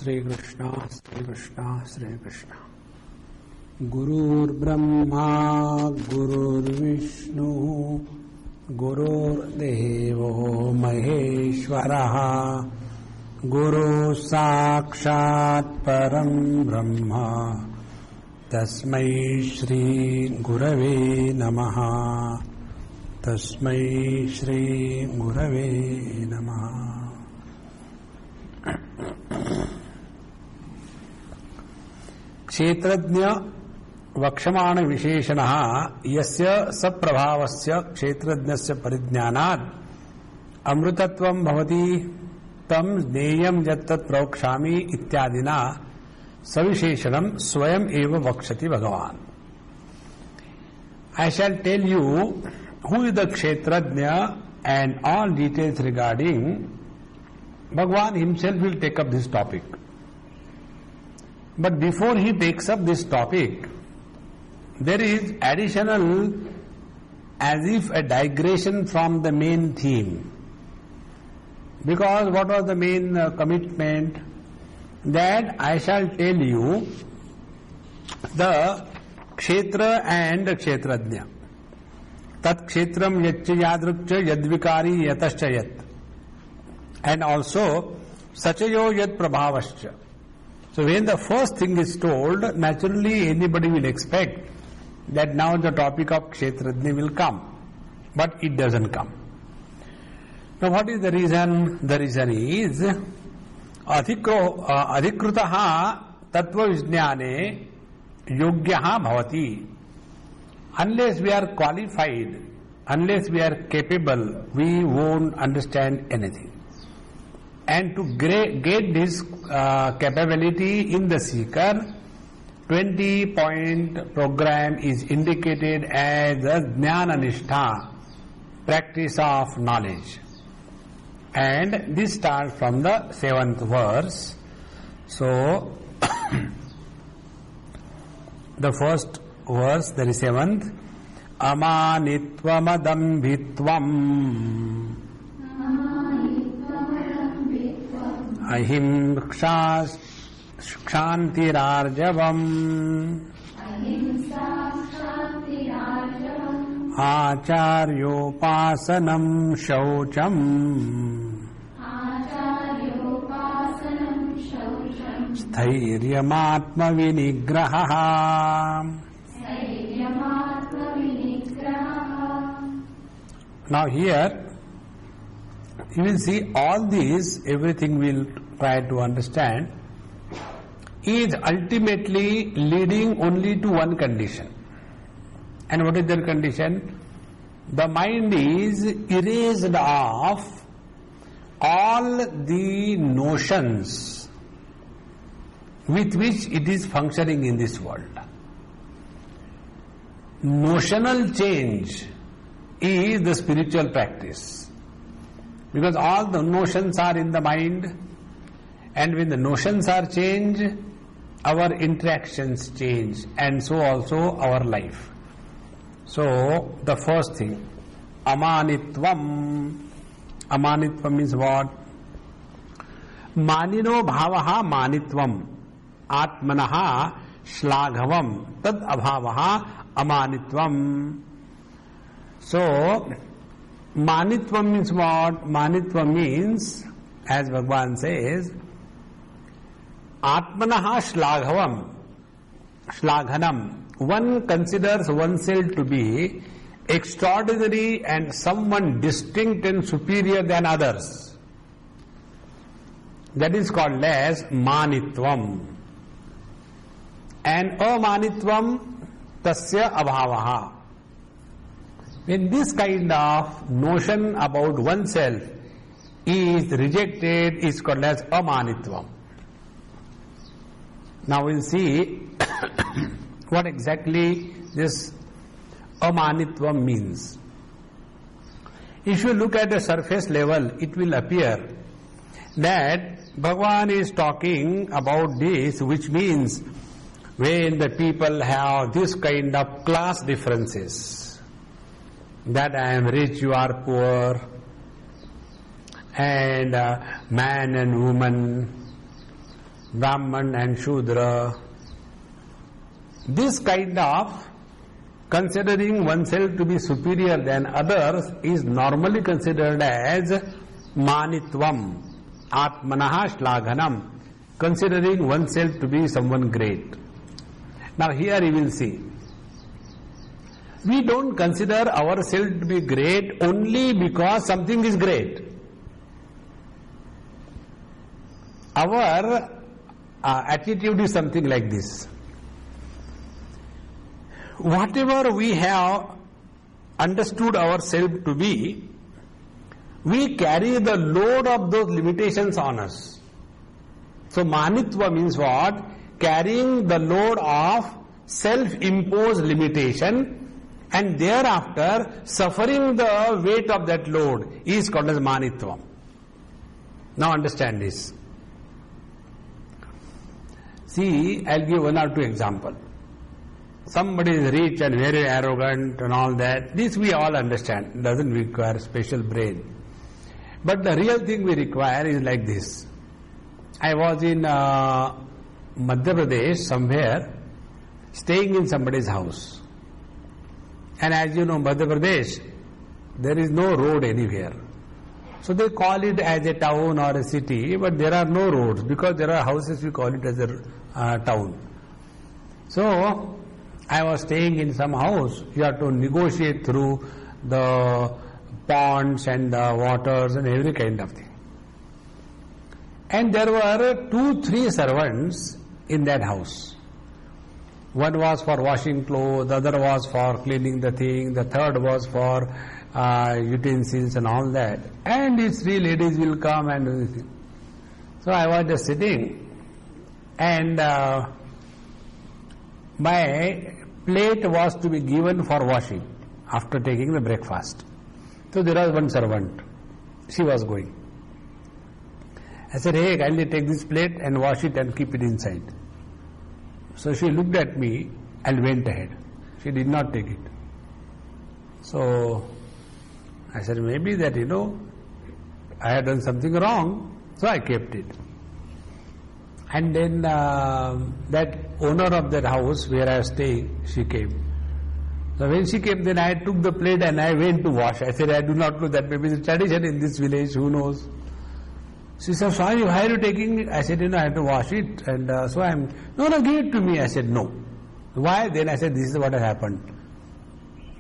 Shri Krishna, Shri Krishna, Shri Krishna. Gurur Brahma, Gurur Vishnu, Gurur Devo Maheshwaraha, Guru Sakshat Param Brahma, Tasmai Shri Gurave Namaha, Tasmai Shri Gurave Namaha. क्षेत्रज्ञ वक्षमाण विशेषणः यस्य सप्रभावस्य क्षेत्रज्ञस्य परिज्ञानात् अमृतत्वं भवति तं ज्ञेयं यत्तत् प्रवक्ष्यामि इत्यादिना सविशेषणं स्वयं एव वक्षति भगवान्. I shall tell you who is the kshetrajna and all details regarding Bhagwan himself will take up this topic. But before he takes up this topic, there is additional, as if a digression from the main theme. Because what was the main commitment? That I shall tell you the kshetra and kshetrajna. Tat kshetram yaccha yadrukcha yadvikari yatascha yat. And also sachayo yad prabhavascha. So when the first thing is told, naturally anybody will expect that now the topic of kshetrajna will come. But it doesn't come. Now what is the reason? The reason is adhikrutaha tattva vijnane yogyaha bhavati. Unless we are qualified, unless we are capable, we won't understand anything. And to get this capability in the seeker, 20-point program is indicated as the Jnana Nishtha, practice of knowledge. And this starts from the 7th verse. So, the first verse, that is 7th, Amanitvamadambhitvam Ahimsa kshantirarjavam Acharyopasanam shaucham Sthairyam vinigraha. Now here you will see all these, everything we'll try to understand, is ultimately leading only to one condition. And what is that condition? The mind is erased of all the notions with which it is functioning in this world. Notional change is the spiritual practice. Because all the notions are in the mind, and when the notions are changed, our interactions change, and so also our life. So, the first thing, amanitvam. Amanitvam means what? Manino bhavaha manitvam. Atmanaha shlaghavam. Tad abhavaha amanitvam. So, Manitvam means what? Manitvam means, as Bhagwan says, Atmanaha shlaghavam, shlaghanam. One considers oneself to be extraordinary and someone distinct and superior than others. That is called as Manitvam. And Amanitvam tasya abhavaha. When this kind of notion about oneself is rejected, is called as amanitvam. Now we'll see what exactly this amanitvam means. If you look at the surface level, it will appear that Bhagwan is talking about this, which means when the people have this kind of class differences, that I am rich, you are poor, and man and woman, Brahman and Shudra. This kind of considering oneself to be superior than others is normally considered as manitvam, atmanaha shlaghanam, considering oneself to be someone great. Now here you will see, we don't consider ourselves to be great only because something is great. Our attitude is something like this. Whatever we have understood ourselves to be, we carry the load of those limitations on us. So manitva means what? Carrying the load of self-imposed limitation, and thereafter suffering the weight of that load is called as manitva. Now understand this. See, I'll give one or two examples. Somebody is rich and very arrogant and all that. This we all understand. It doesn't require special brain. But the real thing we require is like this. I was in Madhya Pradesh somewhere, staying in somebody's house. And as you know, Madhya Pradesh, there is no road anywhere. So they call it as a town or a city, but there are no roads because there are houses, we call it as a town. So I was staying in some house. You have to negotiate through the ponds and the waters and every kind of thing. And there were 2-3 servants in that house. One was for washing clothes, the other was for cleaning the thing, the third was for utensils and all that. And these 3 ladies will come and do this thing. So I was just sitting, and my plate was to be given for washing after taking the breakfast. So there was one servant. She was going. I said, hey, kindly take this plate and wash it and keep it inside. So she looked at me and went ahead. She did not take it. So I said, maybe that, I had done something wrong, so I kept it. And then that owner of that house where I was staying, she came. So when she came, then I took the plate and I went to wash. I said, I do not know, that maybe the tradition in this village, who knows. She said, Swami, why are you taking it? I said, I have to wash it. And so no, give it to me. I said, no. Why? Then I said, this is what has happened.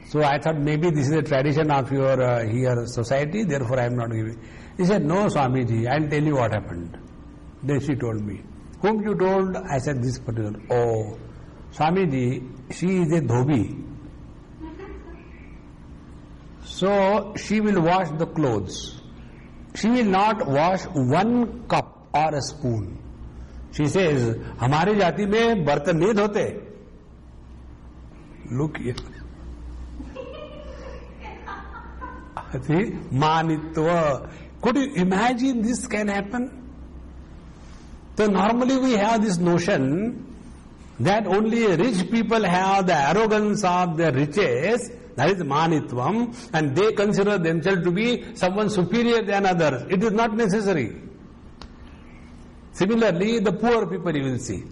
So I thought maybe this is a tradition of your here society, therefore I am not giving. He said, no, Swamiji, I will tell you what happened. Then she told me. Whom you told? I said, this particular. Oh, Swamiji, she is a dhobi. So she will wash the clothes. She will not wash one cup or a spoon. She says, हमारी जाति में बर्तन नहीं धोते. Look here. See, manitva. Could you imagine this can happen? So normally we have this notion that only rich people have the arrogance of their riches. That is manitvam, and they consider themselves to be someone superior than others. It is not necessary. Similarly, the poor people you will see.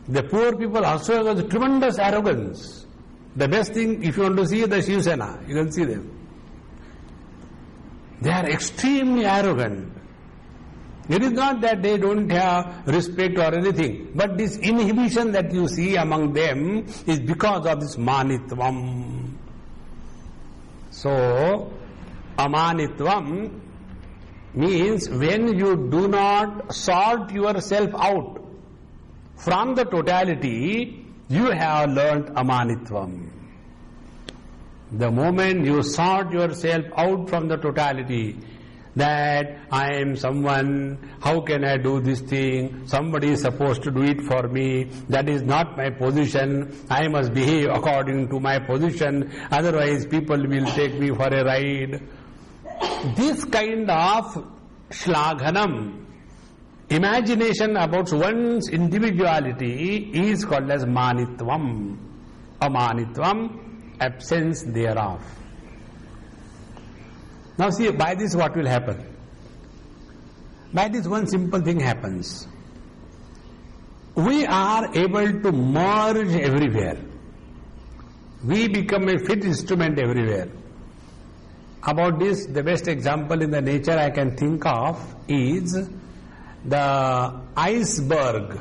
The poor people also have a tremendous arrogance. The best thing, if you want to see the Shiv Sena, you can see them. They are extremely arrogant. It is not that they don't have respect or anything, but this inhibition that you see among them is because of this manitvam. So, amanitvam means when you do not sort yourself out from the totality, you have learnt amanitvam. The moment you sort yourself out from the totality, that I am someone, how can I do this thing, somebody is supposed to do it for me, that is not my position, I must behave according to my position, otherwise people will take me for a ride. This kind of shlaghanam, imagination about one's individuality, is called as manitvam. Amanitvam, absence thereof. Now see, by this what will happen? By this one simple thing happens. we are able to merge everywhere. We become a fit instrument everywhere. About this, the best example in the nature I can think of is the iceberg.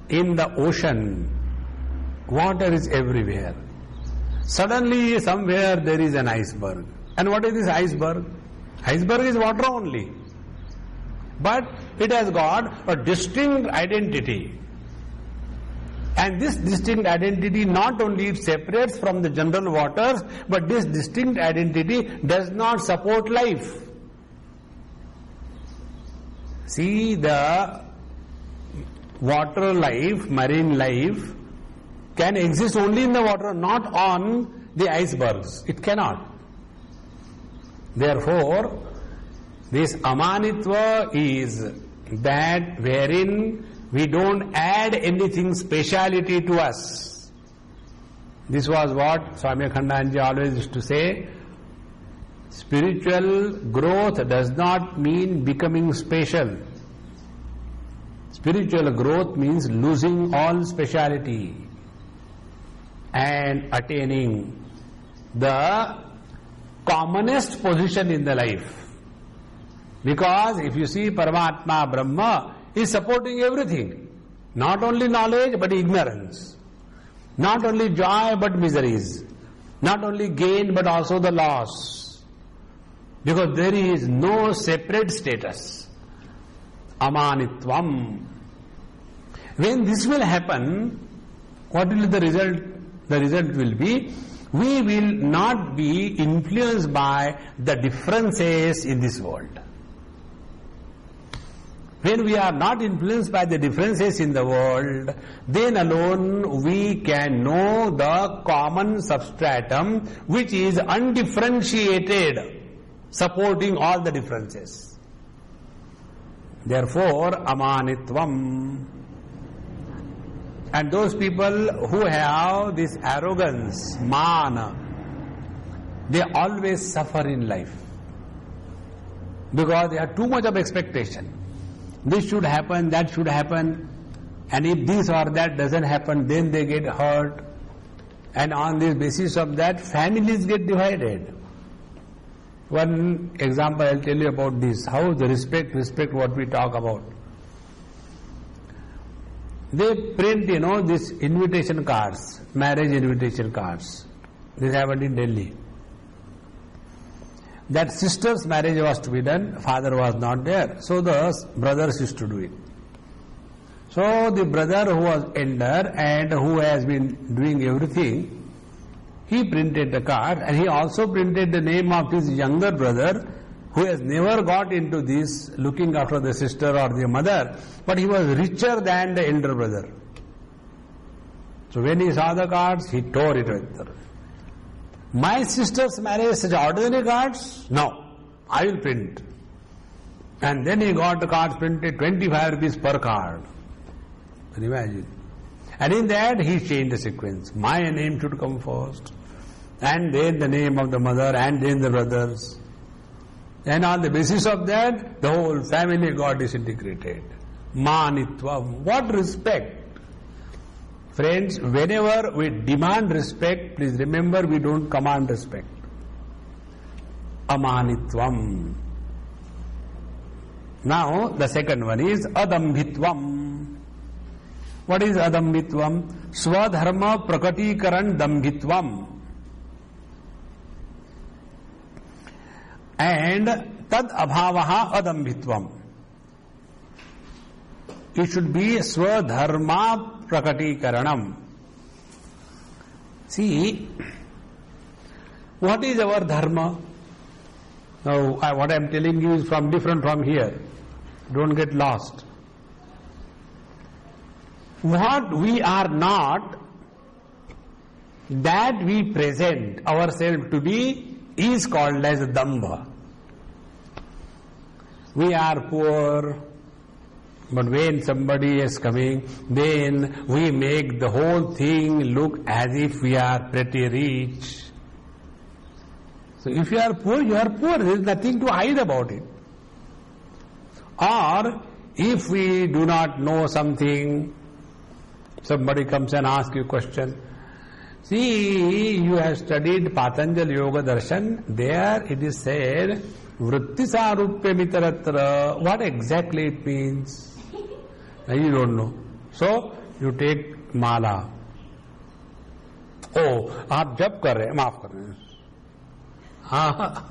In the ocean, water is everywhere. Suddenly, somewhere there is an iceberg. And what is this iceberg? Iceberg is water only. But it has got a distinct identity. And this distinct identity not only separates from the general waters, but this distinct identity does not support life. See, the water life, marine life, can exist only in the water, not on the icebergs. It cannot. Therefore, this amanitva is that wherein we don't add anything speciality to us. This was what Swami Khandanji always used to say. Spiritual growth does not mean becoming special. Spiritual growth means losing all speciality and attaining the commonest position in the life. Because if you see Paramatma, Brahma is supporting everything. Not only knowledge but ignorance. Not only joy but miseries. Not only gain but also the loss. Because there is no separate status. Amanitvam. When this will happen, what will be the result? The result will be, we will not be influenced by the differences in this world. When we are not influenced by the differences in the world, then alone we can know the common substratum which is undifferentiated, supporting all the differences. Therefore, amanitvam. And those people who have this arrogance, man, they always suffer in life. Because they have too much of expectation. This should happen, that should happen. And if this or that doesn't happen, then they get hurt. And on this basis of that, families get divided. One example I'll tell you about this. How the respect what we talk about. They print, these invitation cards, marriage invitation cards. This happened in Delhi. That sister's marriage was to be done, father was not there. So the brothers used to do it. So the brother who was elder and who has been doing everything, he printed the card and he also printed the name of his younger brother who has never got into this looking after the sister or the mother, but he was richer than the elder brother. So when he saw the cards, he tore it with her. My sister's marriage, such ordinary cards? No, I will print. And then he got the cards printed, 25 rupees per card. Can you imagine? And in that he changed the sequence. My name should come first, and then the name of the mother, and then the brothers. And on the basis of that, the whole family got disintegrated. Manitva. What respect? Friends, whenever we demand respect, please remember we don't command respect. Amanitvam. Now, the second one is adambhitvam. What is adambhitvam? Swadharma prakatikaran dambhitvam. And tad abhavaha adambhitvam. It should be swadharma prakatikaranam. See, what is our dharma? Now, what I am telling you is different from here. Don't get lost. What we are not, that we present ourselves to be, is called as dambha. We are poor, but when somebody is coming, then we make the whole thing look as if we are pretty rich. So if you are poor, you are poor. There is nothing to hide about it. Or If we do not know something, somebody comes and asks you a question. See, you have studied Patanjali Yoga Darshan. There it is said, Vritti Sarupya Mitaratra. What exactly it means? Now you don't know. So, you take mala. Oh, आप जप कर रहे हैं, माफ कर रहे हैं. हाँ.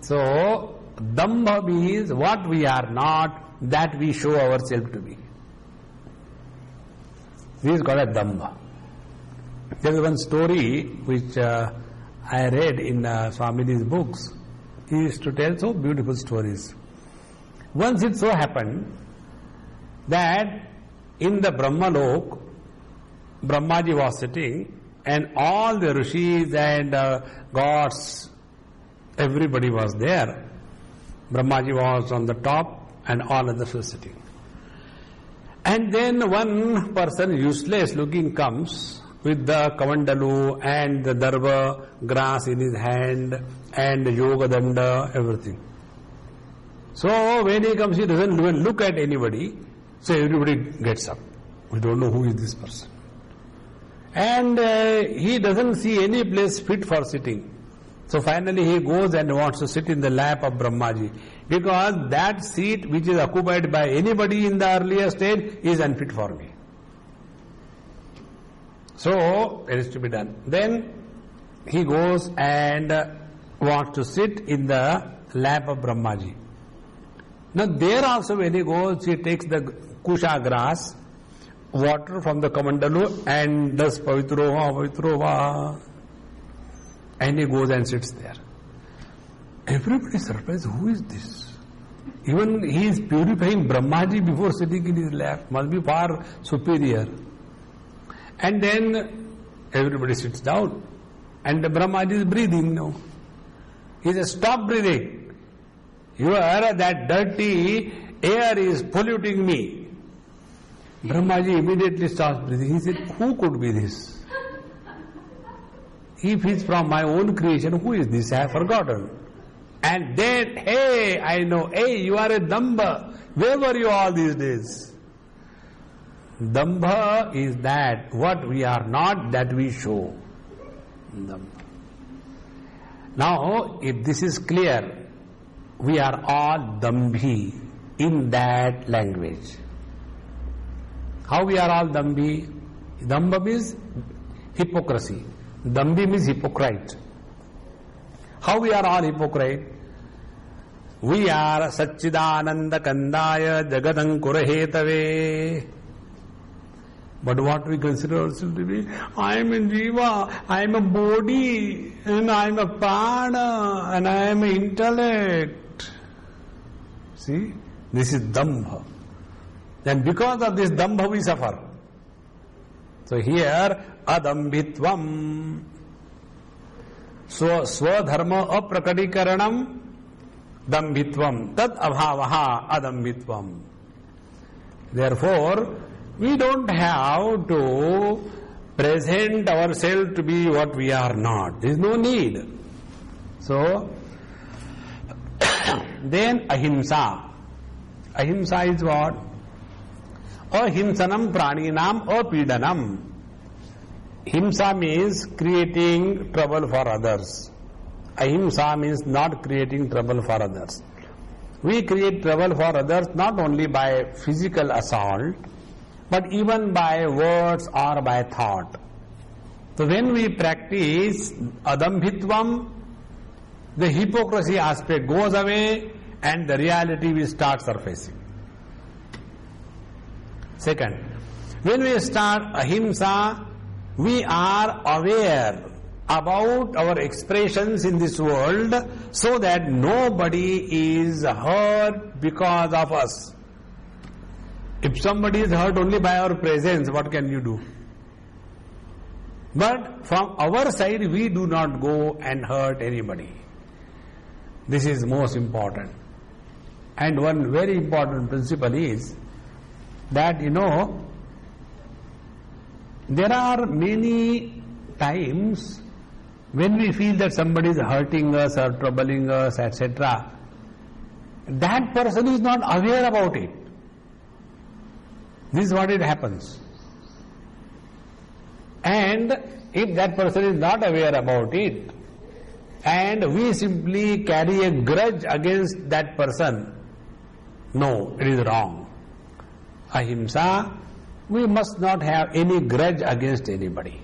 So, dambha means what we are not, that we show ourselves to be. This is called a dambha. There is one story which I read in Swamiji's books. He used to tell so beautiful stories. Once it so happened that in the Brahmalok, Brahmaji was sitting and all the rishis and gods, everybody was there. Brahmaji was on the top and all others were sitting. And then one person, useless looking, comes with the kamandalu and the darba grass in his hand and the yoga danda, everything. So when he comes, he doesn't even look at anybody, so everybody gets up. We don't know who is this person. And he doesn't see any place fit for sitting. So finally he goes and wants to sit in the lap of Brahmaji, because that seat which is occupied by anybody in the earlier stage is unfit for me. So it is to be done. Then he goes and wants to sit in the lap of Brahmaji. Now there also when he goes, he takes the kusha grass, water from the kamandalu and does pavitrova, and he goes and sits there. Everybody is surprised, who is this? Even he is purifying Brahmaji before sitting in his lap, must be far superior. And then everybody sits down and the Brahmaji is breathing now. He says, stop breathing. That dirty air is polluting me. Brahmaji immediately stops breathing. He said, who could be this? If he is from my own creation, who is this? I have forgotten. And then, hey, I know, hey, you are a dambha. Where were you all these days? Dambha is that what we are not, that we show. Dambha. Now, if this is clear, we are all dambhi in that language. How we are all dambhi? Dambha means hypocrisy. Dambhi means hypocrite. How we are all hypocrite? We are Satchidananda Kandaya Jagadankurhetave. But what we consider ourselves to be? I am a jiva, I am a body, and I am a prana, and I am an intellect. See? This is dambha. And because of this dambha we suffer. So here, adambhitvam. Swadharma aprakadikaranam dambhitvam. Tad abhavaha adambhitvam. Therefore, we don't have to present ourselves to be what we are not. There is no need. So, then ahimsa. Ahimsa is what? Ahimsanam praninam apidanam. Himsa means creating trouble for others. Ahimsa means not creating trouble for others. We create trouble for others not only by physical assault, but even by words or by thought. So when we practice adambhitvam, the hypocrisy aspect goes away and the reality will start surfacing. Second, when we start ahimsa, we are aware about our expressions in this world so that nobody is hurt because of us. If somebody is hurt only by our presence, what can you do? But from our side, we do not go and hurt anybody. This is most important. And one very important principle is that, there are many times when we feel that somebody is hurting us or troubling us, etc. that person is not aware about it. This is what it happens. And if that person is not aware about it, and we simply carry a grudge against that person, no, it is wrong. Ahimsa, we must not have any grudge against anybody.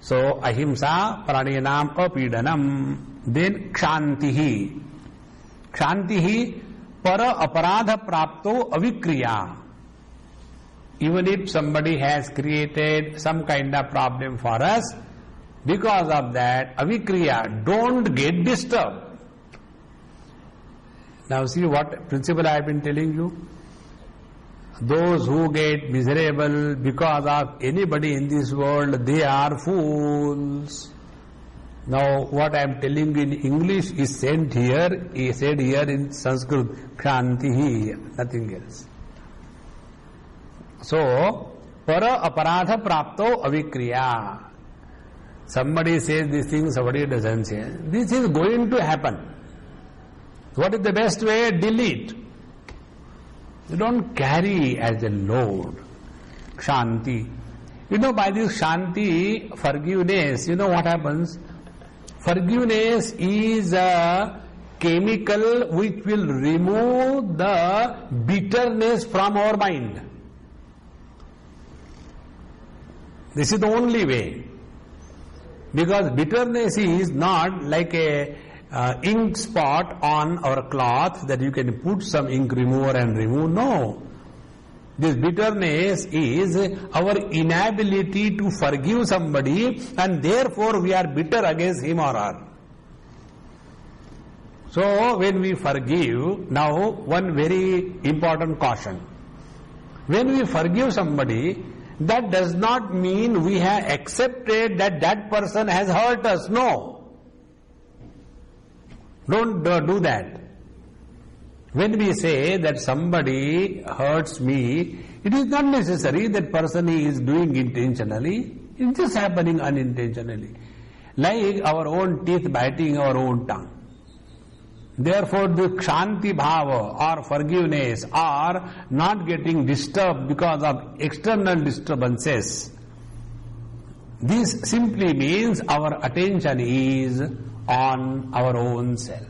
So, ahimsa, pranyanam, apidanam, then kshantihi. Kshantihi, para aparadha prapto avikriya. Even if somebody has created some kind of problem for us, because of that, avikriya, don't get disturbed. Now see what principle I have been telling you. Those who get miserable because of anybody in this world, they are fools. Now what I am telling you in English is said here in Sanskrit, kshantihi, nothing else. So, para aparadha prapto avikriya. Somebody says this thing, somebody doesn't say. This is going to happen. What is the best way? Delete. You don't carry as a load. Shanti. You know, by this Shanti, forgiveness, you know what happens? Forgiveness is a chemical which will remove the bitterness from our mind. This is the only way. Because bitterness is not like a ink spot on our cloth that you can put some ink remover and remove. No. This bitterness is our inability to forgive somebody, and therefore we are bitter against him or her. So when we forgive, now one very important caution. When we forgive somebody, that does not mean we have accepted that that person has hurt us. No. Don't do that. When we say that somebody hurts me, it is not necessary that person is doing intentionally. It is just happening unintentionally. Like our own teeth biting our own tongue. Therefore, the kshanti bhava or forgiveness or not getting disturbed because of external disturbances, this simply means our attention is on our own self.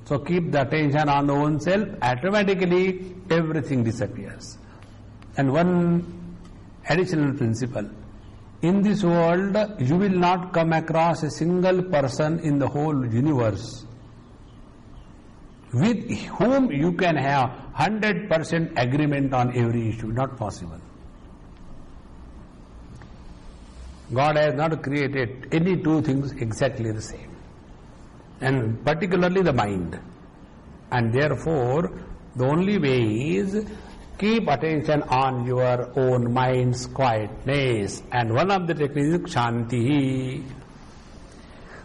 So keep the attention on own self, automatically everything disappears. And one additional principle. In this world, you will not come across a single person in the whole universe with whom you can have 100% agreement on every issue. Not possible. God has not created any two things exactly the same, and particularly the mind. And therefore, the only way is keep attention on your own mind's quietness. And one of the techniques is kshanti.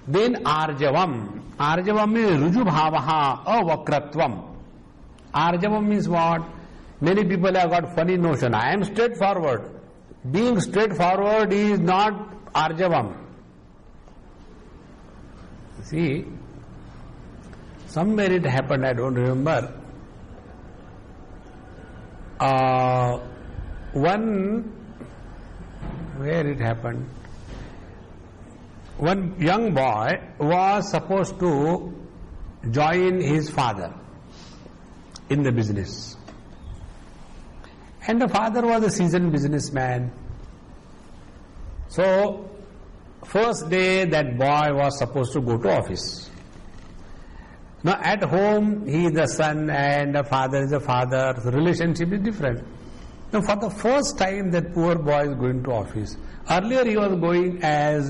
Then arjavam. Arjavam means ruju bhavaha avakratvam. Arjavam means what? Many people have got funny notion. I am straightforward. Being straightforward is not arjavam. See, somewhere it happened, I don't remember. Where it happened, one young boy was supposed to join his father in the business, and the father was a seasoned businessman. So first day that boy was supposed to go to office. Now at home he is the son and the father is the father. The relationship is different. Now for the first time that poor boy is going to office. Earlier he was going as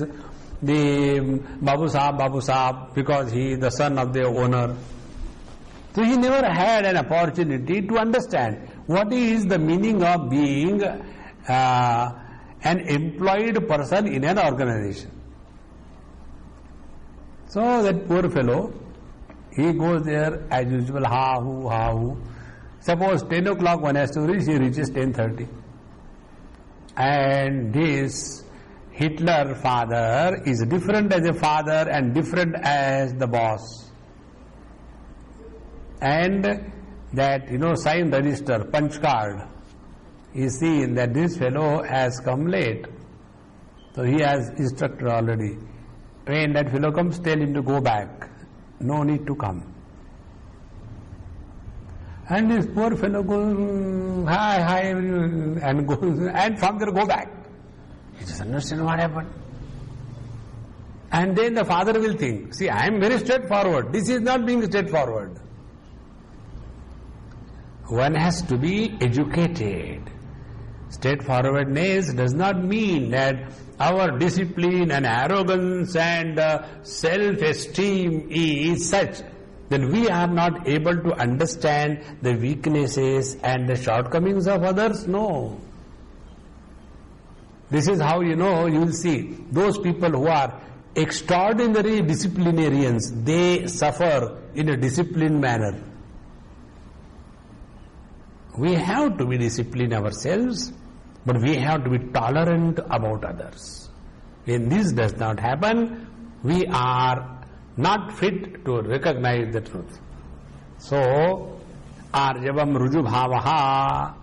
the Babu Sahab because he is the son of the owner. So he never had an opportunity to understand what is the meaning of being an employed person in an organization. So that poor fellow, he goes there as usual, ha-hoo. Suppose 10 o'clock one has to reach, he reaches 10:30. And this Hitler father is different as a father and different as the boss. and that, sign register, punch card, is seen that this fellow has come late. So he has instructed already. When that fellow comes, tell him to go back. No need to come. And this poor fellow goes, hi, and goes, and from there go back. He doesn't understand what happened. And then the father will think, see, I am very straightforward. This is not being straightforward. One has to be educated. Straightforwardness does not mean that our discipline and arrogance and self-esteem is such that we are not able to understand the weaknesses and the shortcomings of others. No. This is how you will see those people who are extraordinary disciplinarians, they suffer in a disciplined manner. We have to be disciplined ourselves, but we have to be tolerant about others. When this does not happen, we are not fit to recognize the truth. So, Arjavam Rujubhavaha.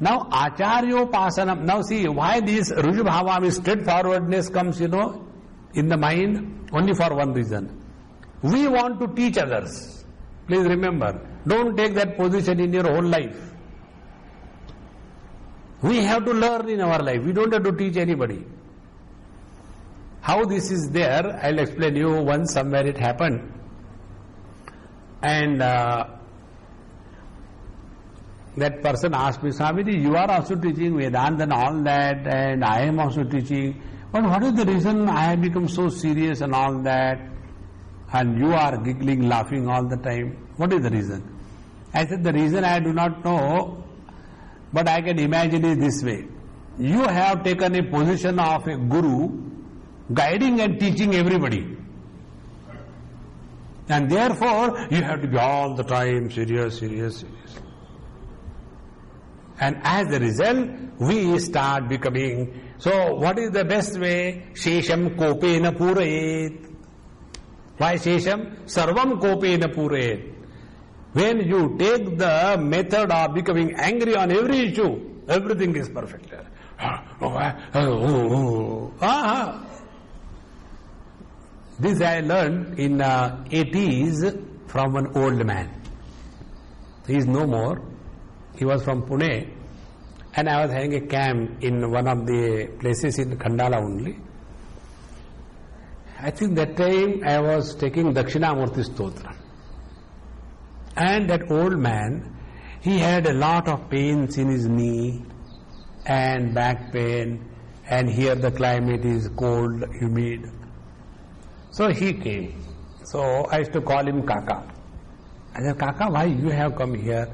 Now, Acharyopasanam. Now see, why this Rujubhava, means straightforwardness comes, in the mind? Only for one reason. We want to teach others. Please remember, don't take that position in your whole life. We have to learn in our life. We don't have to teach anybody. How this is there, I'll explain you once somewhere it happened. And that person asked me, Swamiji, you are also teaching Vedanta and all that, and I am also teaching. But what is the reason I have become so serious and all that? And you are giggling, laughing all the time. What is the reason? I said, the reason I do not know, but I can imagine it this way. You have taken a position of a guru, guiding and teaching everybody. And therefore, you have to be all the time serious. And as a result, we start becoming. So, what is the best way? Shesham kopena purayet. Why Shesham? Sarvam kopena purayet. When you take the method of becoming angry on every issue, everything is perfect. This I learned in 80s from an old man. He is no more. He was from Pune, and I was having a camp in one of the places in Khandala only. I think that time I was taking Dakshinamurti Stotra. And that old man, he had a lot of pains in his knee and back pain, and here the climate is cold, humid. So he came. So I used to call him Kaka. I said, Kaka, why you have come here?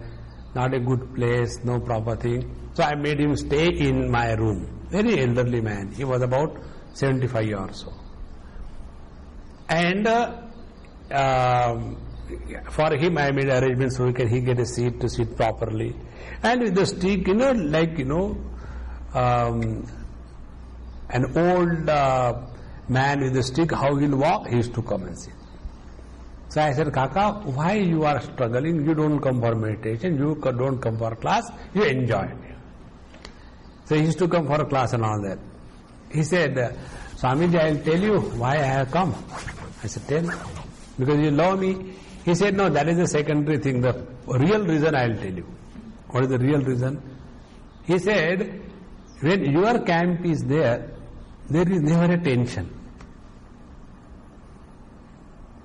Not a good place, no proper thing. So I made him stay in my room. Very elderly man. He was about 75 or so. And for him I made arrangements so he get a seat to sit properly. And with the stick, an old man with a stick, how he'll walk, he used to come and sit. So I said, Kaka, why you are struggling? You don't come for meditation, you don't come for class, you enjoy it. So he used to come for a class and all that. He said, Swamiji, I'll tell you why I have come. I said, tell. Because you love me. He said, no, that is the secondary thing. The real reason I'll tell you. What is the real reason? He said, when your camp is there is never a tension.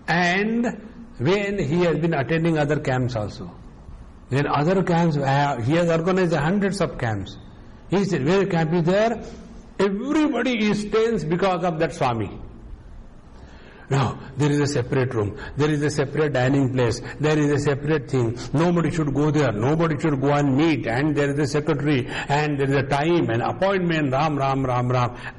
And when he has been attending other camps also, when other camps, he has organized hundreds of camps. He said, where camp is there, everybody is tense because of that Swami. No, there is a separate room, there is a separate dining place, there is a separate thing. Nobody should go there, nobody should go and meet, and there is a secretary, and there is a time, and appointment, Ram.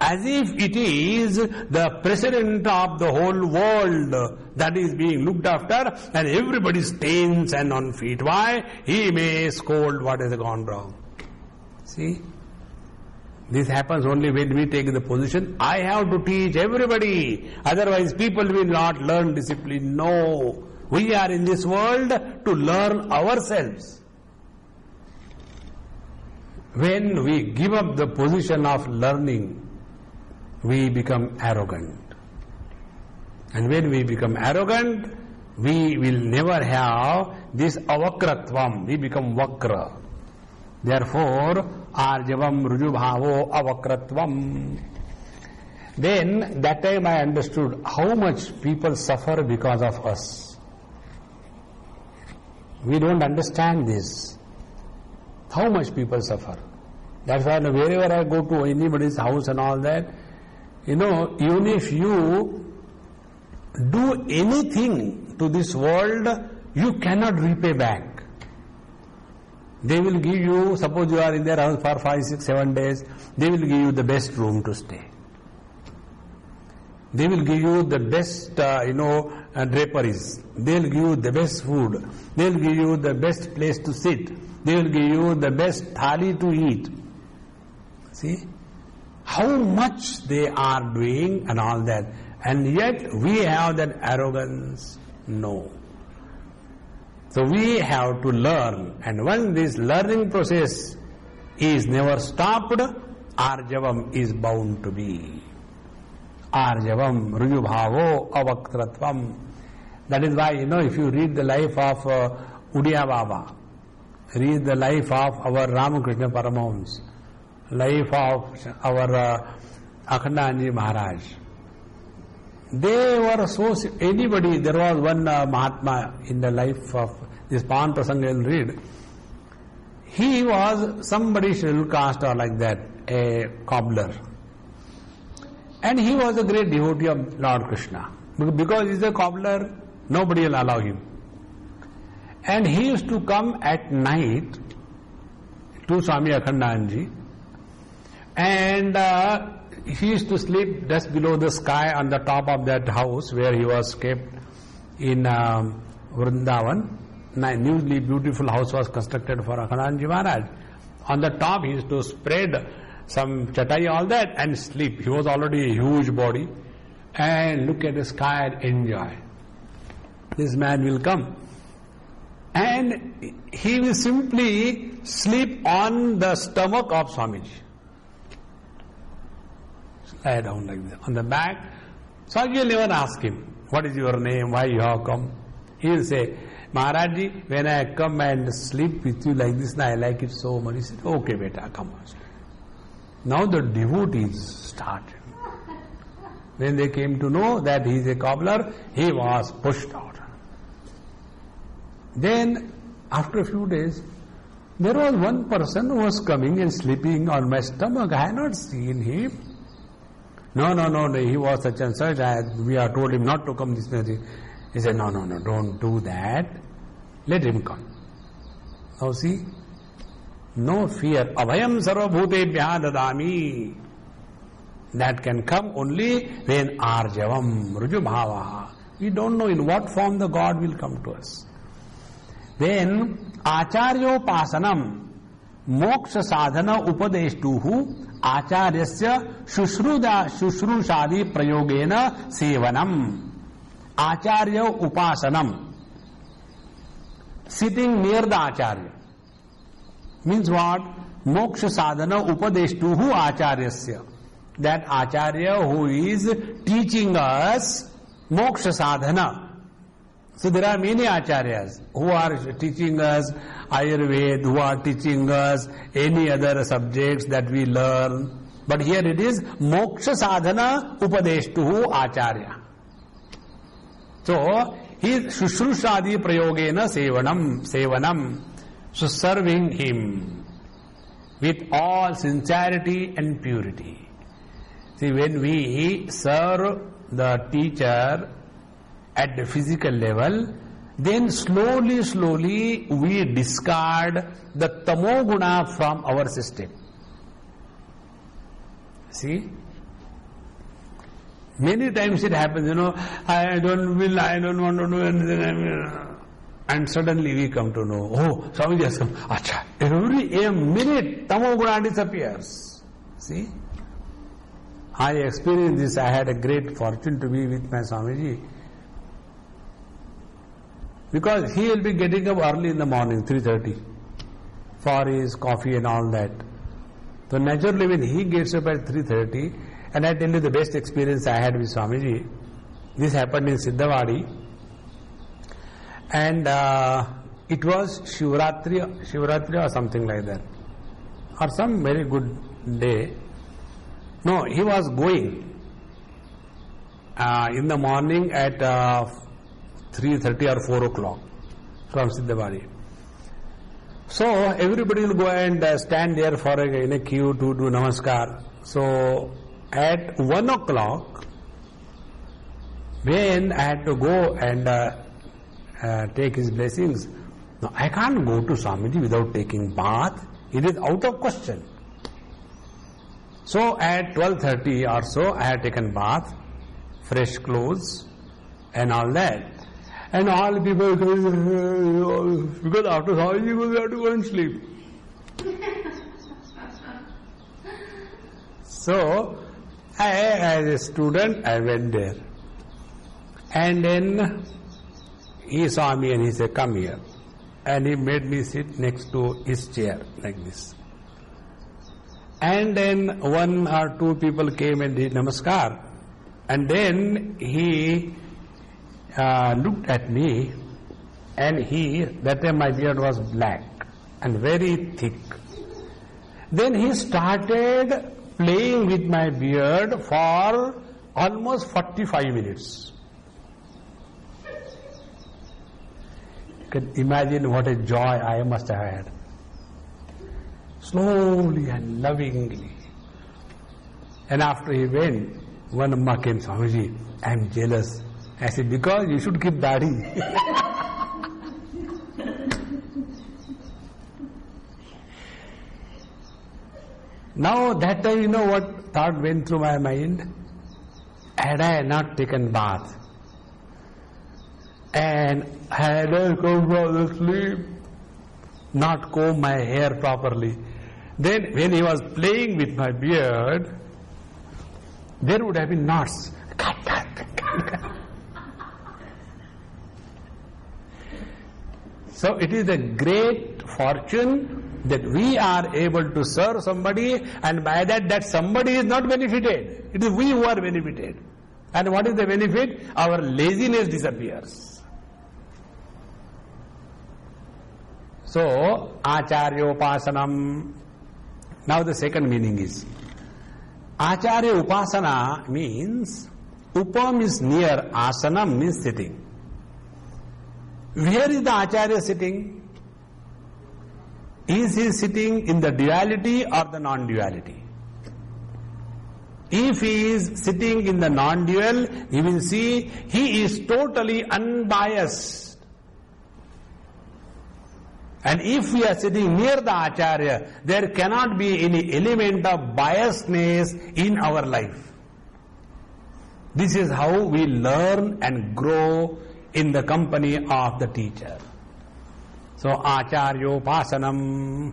As if it is the president of the whole world that is being looked after, and everybody is tense and on feet. Why? He may scold what has gone wrong. See? This happens only when we take the position, I have to teach everybody, otherwise people will not learn discipline. No. We are in this world to learn ourselves. When we give up the position of learning, we become arrogant. And when we become arrogant, we will never have this avakratvam. We become vakra. Therefore, arjavam rujubhavo avakratvam. Then, that time I understood how much people suffer because of us. We don't understand this. How much people suffer. That's why wherever I go to anybody's house and all that, even if you do anything to this world, you cannot repay back. They will give you, suppose you are in their house for 5, 6, 7 days, they will give you the best room to stay. They will give you the best, draperies. They will give you the best food. They will give you the best place to sit. They will give you the best thali to eat. See? How much they are doing and all that. And yet we have that arrogance. No. So we have to learn. And when this learning process is never stopped, arjavam is bound to be. Arjavam, rujubhavo, avaktratvam. That is why, if you read the life of Udiya Baba, read the life of our Ramakrishna Paramahamsa, life of our Akhandanji Maharaj, they were so, anybody, there was one Mahatma in the life of this Pan Prasanga you'll read. He was somebody scheduled caste or like that, a cobbler. And he was a great devotee of Lord Krishna. Because he's a cobbler, nobody will allow him. And he used to come at night to Swami Akhandanji, and he used to sleep just below the sky on the top of that house where he was kept in Vrindavan. Newly beautiful house was constructed for Akhandanji Maharaj. On the top he used to spread some chatai, all that, and sleep. He was already a huge body, and look at the sky and enjoy. This man will come, and he will simply sleep on the stomach of Swamiji. Lie down like this, on the back. Swamiji will never ask him, what is your name, why you have come? He will say, Maharajji, when I come and sleep with you like this, I like it so much. He said, okay, beta, come on. Now the devotees started. When they came to know that he is a cobbler, he was pushed out. Then, after a few days, there was one person who was coming and sleeping on my stomach. I had not seen him. No, he was such and such. We have told him not to come this way. He said, no, don't do that. Let him come. Now see, no fear. Abhayam sarvabhutebhya dadami. That can come only when arjavam, rujubhava. We don't know in what form the God will come to us. Then, acharyopasanam, moksha sadhana upadeshtuhu, acharyasya shushrusadi prayogena sevanam. Acharya upasanam. Sitting near the acharya. Means what? Moksha sadhana upadeshtuhu acharyasya. That acharya who is teaching us moksha sadhana. So there are many acharyas who are teaching us Ayurveda, who are teaching us any other subjects that we learn. But here it is moksha sadhana upadeshtuhu acharya. So he is shushrusadi prayogena sevanam. So serving him with all sincerity and purity. See, when we serve the teacher at the physical level, then slowly we discard the tamoguna from our system. See? Many times it happens, I don't want to do anything. And suddenly we come to know, oh, Swamiji has come. Acha, every minute tamoguna disappears. See? I experienced this. I had a great fortune to be with my Swamiji. Because he will be getting up early in the morning, 3:30, for his coffee and all that. So naturally when he gets up at 3:30, and I tell you the best experience I had with Swamiji, this happened in Siddhavadi, and it was Shivratri or something like that, or some very good day. No, he was going in the morning at 3:30 or 4 o'clock from Siddhavadi. So everybody will go and stand there for in a queue to do namaskar. So at 1 o'clock, when I had to go and take his blessings, now I can't go to Swamiji without taking bath. It is out of question. So at 12:30 or so, I had taken bath, fresh clothes, and all that. And all people, because after Swamiji, we have to go and sleep. So, as a student, I went there. And then he saw me and he said, "Come here." And he made me sit next to his chair, like this. And then one or two people came and did namaskar. And then he looked at me, and that time my beard was black and very thick. Then he started playing with my beard for almost 45 minutes. You can imagine what a joy I must have had. Slowly and lovingly. And after he went, one Amma came, "Swamiji, I am jealous." I said, "Because you should keep dadi." Now that time, you know what thought went through my mind? Had I not taken bath, and had I come from the sleep, not comb my hair properly, then when he was playing with my beard, there would have been knots. So it is a great fortune that we are able to serve somebody, and by that somebody is not benefited. It is we who are benefited. And what is the benefit? Our laziness disappears. So, Acharyopasanam. Now the second meaning is, Acharya Upasana means, Upam is near, Asanam means sitting. Where is the Acharya sitting? Is he sitting in the duality or the non-duality? If he is sitting in the non-dual, you will see he is totally unbiased. And if we are sitting near the Acharya, there cannot be any element of biasness in our life. This is how we learn and grow in the company of the teacher. So, Acharyopasanam.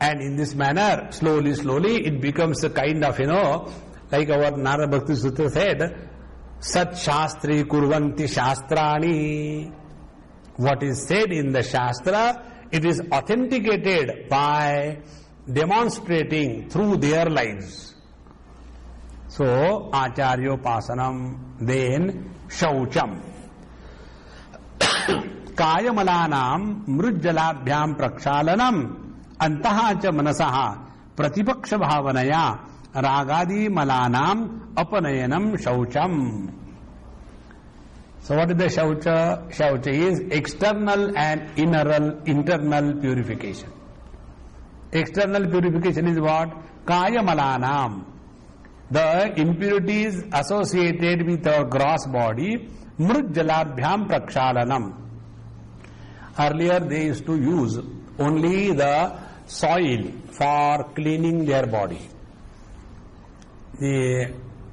And in this manner, slowly, it becomes a kind of, like our Narada Bhakti Sutra said, Sat Shastri Kurvanti Shastrani. What is said in the Shastra, it is authenticated by demonstrating through their lives. So, Acharyopasanam, then Shaucham. Kayamalanam mrujjalabhyam prakshalanam antaha cha manasaha pratipaksh bhavanaya ragadi malanam apanayanam shaucham. So what is the shaucha? Shaucha is external and internal purification. External purification is what? Kayamalanam. The impurities associated with our gross body, mrujjalabhyam prakshalanam. Earlier they used to use only the soil for cleaning their body.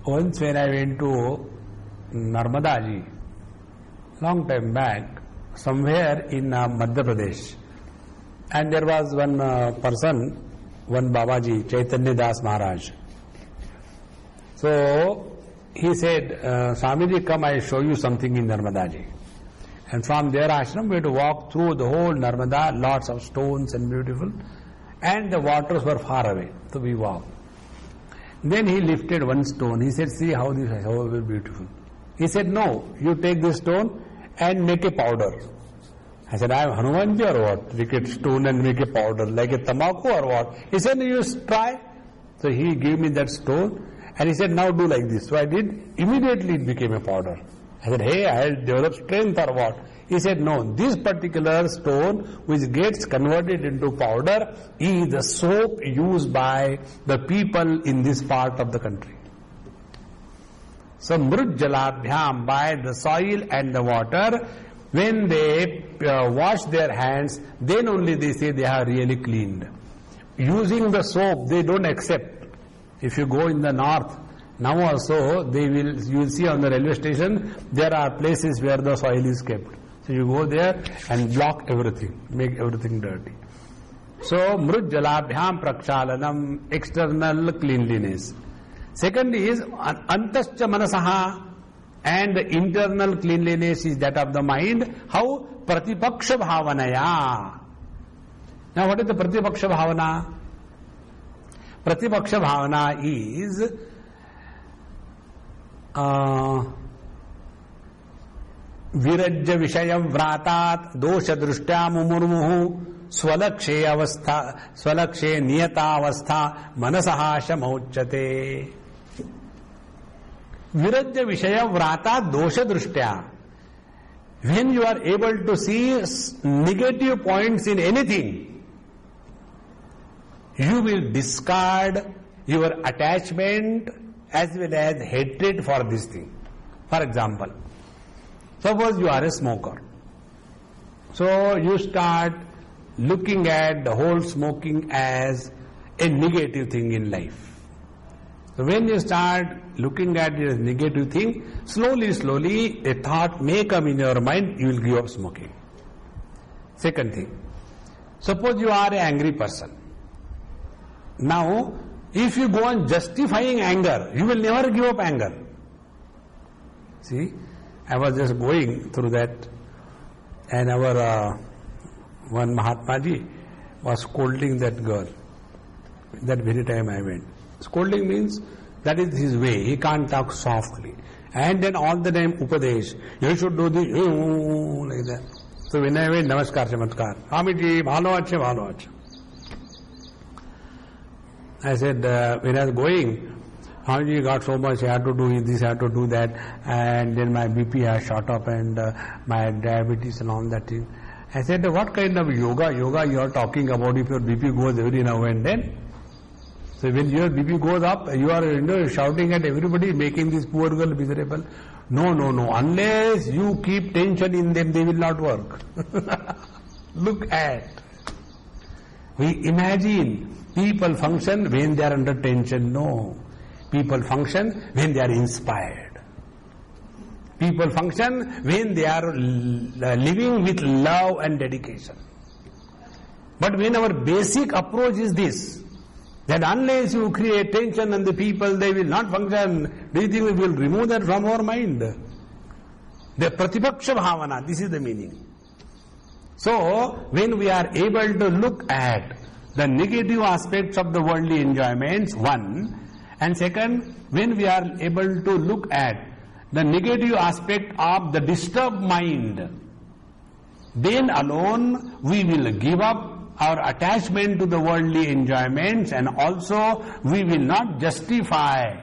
Once when I went to Narmadaji, long time back, somewhere in Madhya Pradesh, and there was one person, one Babaji, Chaitanya Das Maharaj. So he said, "Swamiji, come, I show you something in Narmadaji." And from their ashram we had to walk through the whole Narmada, lots of stones and beautiful, and the waters were far away, so we walked. Then he lifted one stone. He said, see how this is, how beautiful. He said, no, you take this stone and make a powder. I said, I am Hanumanji or what? Take a stone and make a powder, like a tamaku or what? He said, you try. So he gave me that stone and he said, now do like this. So I did. Immediately it became a powder. I said, hey, I'll develop strength or what? He said, no, this particular stone which gets converted into powder is the soap used by the people in this part of the country. So mrujjalabhyam, by the soil and the water, when they wash their hands, then only they say they are really cleaned. Using the soap, they don't accept. If you go in the north, now also you will see on the railway station, there are places where the soil is kept. So you go there and block everything, make everything dirty. So mrujjalabhyam prakshalanam, external cleanliness. Second is antascha manasaha, and the internal cleanliness is that of the mind. How? Pratipaksha bhavanaya. Now what is the pratipaksha bhavana? Pratipaksha bhavana is virajya vishayam vratat dosha drushtya mumurmuhu swalakshe niyata avastha manasaha shamauchyate. Virajya vishaya vrata dosha drushtya. When you are able to see negative points in anything, you will discard your attachment as well as hatred for this thing. For example, suppose you are a smoker. So you start looking at the whole smoking as a negative thing in life. So when you start looking at it as a negative thing, slowly a thought may come in your mind, you will give up smoking. Second thing, suppose you are an angry person. Now, if you go on justifying anger, you will never give up anger. See, I was just going through that, and our one Mahatmaji was scolding that girl. That very time I went. Scolding means that is his way. He can't talk softly. And then all the time Upadesh. You should do this, like that. So when I went, Namaskar, Chamatkar. Swamiji, bhalo achhe, bhalo achhe. I said, when I was going, Swamiji got so much, I had to do this, I had to do that, and then my BP has shot up and my diabetes and all that thing. I said, what kind of yoga you are talking about if your BP goes every now and then? So when your BP goes up, you are shouting at everybody, making this poor girl miserable. No. Unless you keep tension in them, they will not work. Look at. We imagine people function when they are under tension. No. People function when they are inspired. People function when they are living with love and dedication. But when our basic approach is this, that unless you create tension in the people, they will not function. Do you think we will remove that from our mind? The pratipaksha bhavana, this is the meaning. So, when we are able to look at the negative aspects of the worldly enjoyments, one, and second, when we are able to look at the negative aspect of the disturbed mind, then alone we will give up our attachment to the worldly enjoyments, and also we will not justify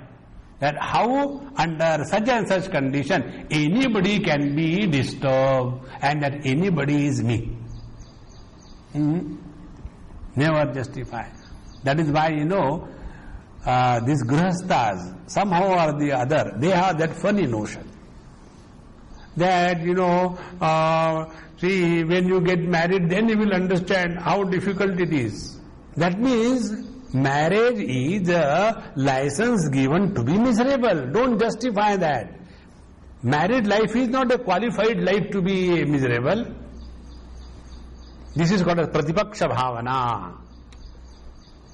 that how under such and such condition anybody can be disturbed and that anybody is me. Never justify. That is why these grihasthas, somehow or the other, they have that funny notion that see, when you get married, then you will understand how difficult it is. That means marriage is a license given to be miserable. Don't justify that. Married life is not a qualified life to be miserable. This is called as pratipaksha bhavana.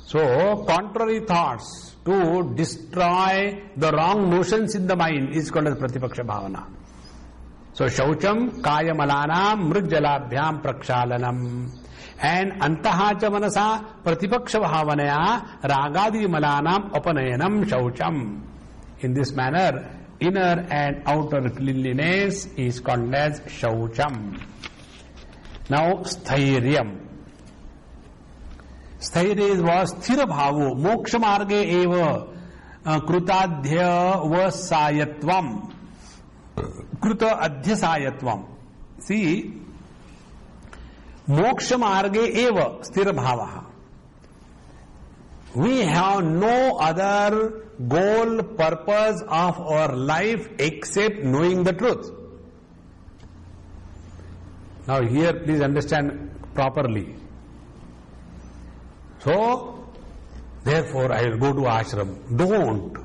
So, contrary thoughts to destroy the wrong notions in the mind is called as pratipaksha bhavana. So Shaucham Kayamalanam Mrujjalabhyam Prakshalanam. And Antahacha Manasa Pratipaksha Bhavanaya Ragadi Malanam Upanayanam Shaucham. In this manner, inner and outer cleanliness is called as Shaucham. Now Sthairyam. Sthairy was Sthira Bhavo Moksha Marge Eva Krutadhya Vasayatvam. Kruta Adhyasayatvam. See, Moksha Marge Eva Sthira Bhavaha. We have no other goal, purpose of our life except knowing the truth. Now here please understand properly. So, therefore I will go to ashram. Don't.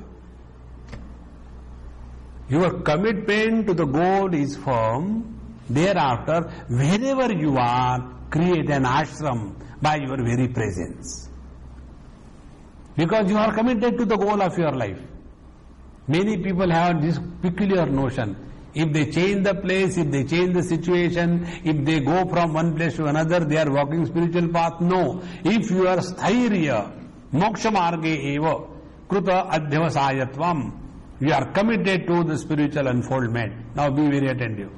Your commitment to the goal is firm. Thereafter, wherever you are, create an ashram by your very presence. Because you are committed to the goal of your life. Many people have this peculiar notion. If they change the place, if they change the situation, if they go from one place to another, they are walking spiritual path. No. If you are sthairya, moksha marge eva, kruta adhyavasayatvam, you are committed to the spiritual unfoldment. Now be very attentive.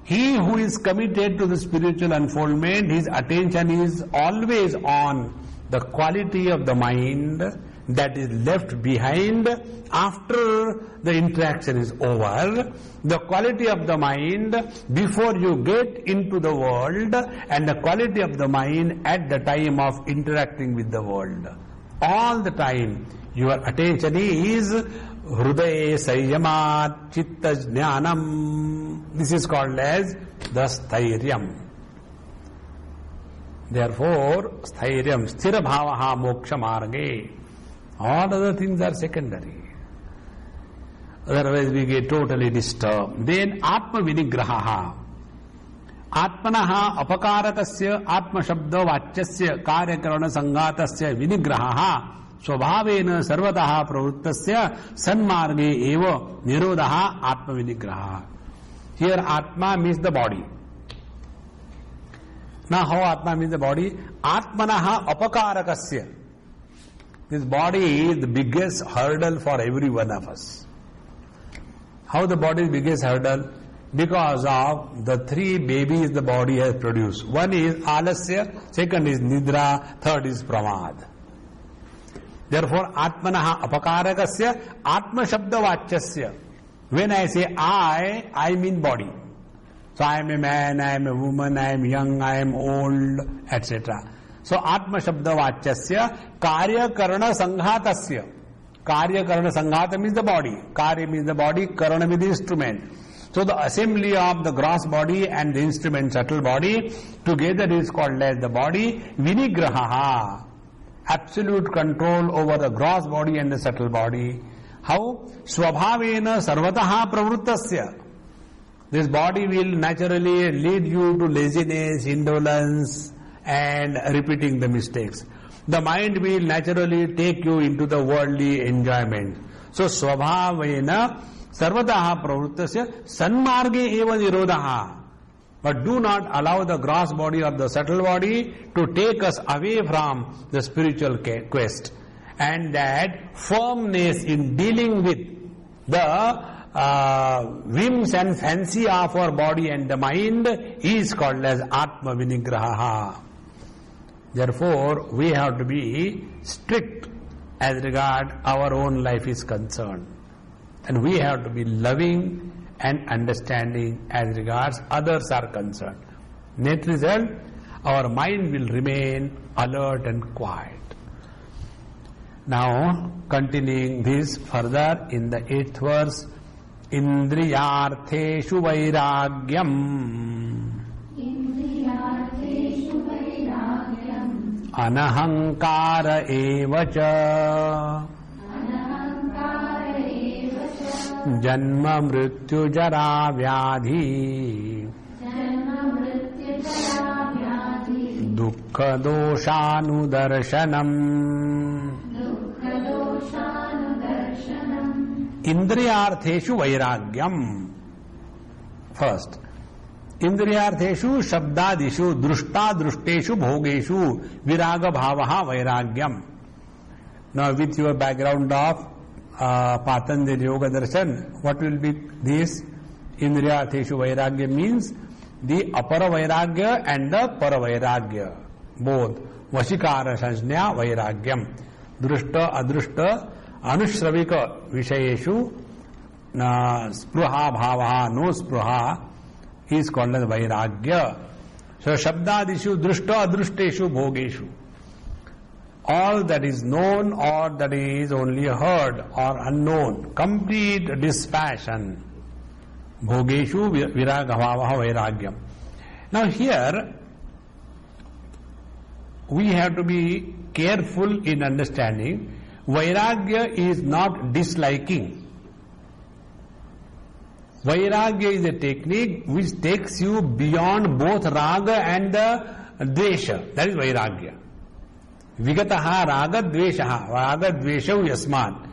He who is committed to the spiritual unfoldment, his attention is always on the quality of the mind that is left behind after the interaction is over, the quality of the mind before you get into the world, and the quality of the mind at the time of interacting with the world. All the time your attention is Hrudaye Sanyamat Chitta Jnanam. This is called as the Sthairyam. Therefore, Sthairyam, Sthira Bhavaha Moksha Marge. All other things are secondary. Otherwise we get totally disturbed. Then Atma Vinigraha. Atmanaha Apakarakasya Atma Shabda Vachyasya Karyakarana Sangatasya Vinigraha Swabhavena Sarvataha Pravuttasya Sanmarge Eva Nirodha Atma Vinigraha. Here Atma means the body. Now how Atma means the body? Atmanaha Apakarakasya. This body is the biggest hurdle for every one of us. How the body is biggest hurdle? Because of the three babies the body has produced. One is alasya, second is nidra, third is pramad. Therefore, atmanaha apakarakasya, atma shabda vachyasya. When I say I mean body. So I am a man, I am a woman, I am young, I am old, etc. So atma shabda vachyasya, karya karana sanghatasya. Karya karana sanghata means the body. Karya means the body, karana means the instrument. So the assembly of the gross body and the instrument subtle body together is called as the body. Vinigraha, absolute control over the gross body and the subtle body. How? Swabhavena sarvataha pravrittasya. This body will naturally lead you to laziness, indolence and repeating the mistakes. The mind will naturally take you into the worldly enjoyment. So swabhavena sarvataha pravrittasya sanmarge eva nirodha. But do not allow the gross body or the subtle body to take us away from the spiritual quest. And that firmness in dealing with the whims and fancy of our body and the mind is called as Atma Vinigraha. Therefore, we have to be strict as regard our own life is concerned. And we have to be loving and understanding as regards others are concerned. Net result, our mind will remain alert and quiet. Now, continuing this further in the 8th verse, Indriyartheshu Vairagyam. Indriyartheshu Vairagyam. Anahankara evacha. Janma mrityu jara vyadhi. Dukkha doshanudarshanam. Indriyartheshu vairagyam. First, Indriyartheshu Shabdadishu Drushta Drushteshu Bhogeshu Viraga Bhavaha Vairagyam. Now with your background of Patanjali Yoga Darshan, what will be this? Indriyartheshu Vairagya means the apara Vairagya and the para Vairagya. Both. Vashikara Sanjna Vairagyam. Drushta Adrushta Anushravika Vishayeshu Spruha Bhavaha No Spruha is called as Vairagya. So Shabdadishu Drushta Adrushteshu Bhogeshu. All that is known or that is only heard or unknown. Complete dispassion. Bhogeshu Viraga Bhavaha Vairagyam. Now here we have to be careful in understanding. Vairagya is not disliking. Vairagya is a technique which takes you beyond both raga and the dvesha. That is Vairagya. Vigataha raga dveshaha. Raga dveshav yasman.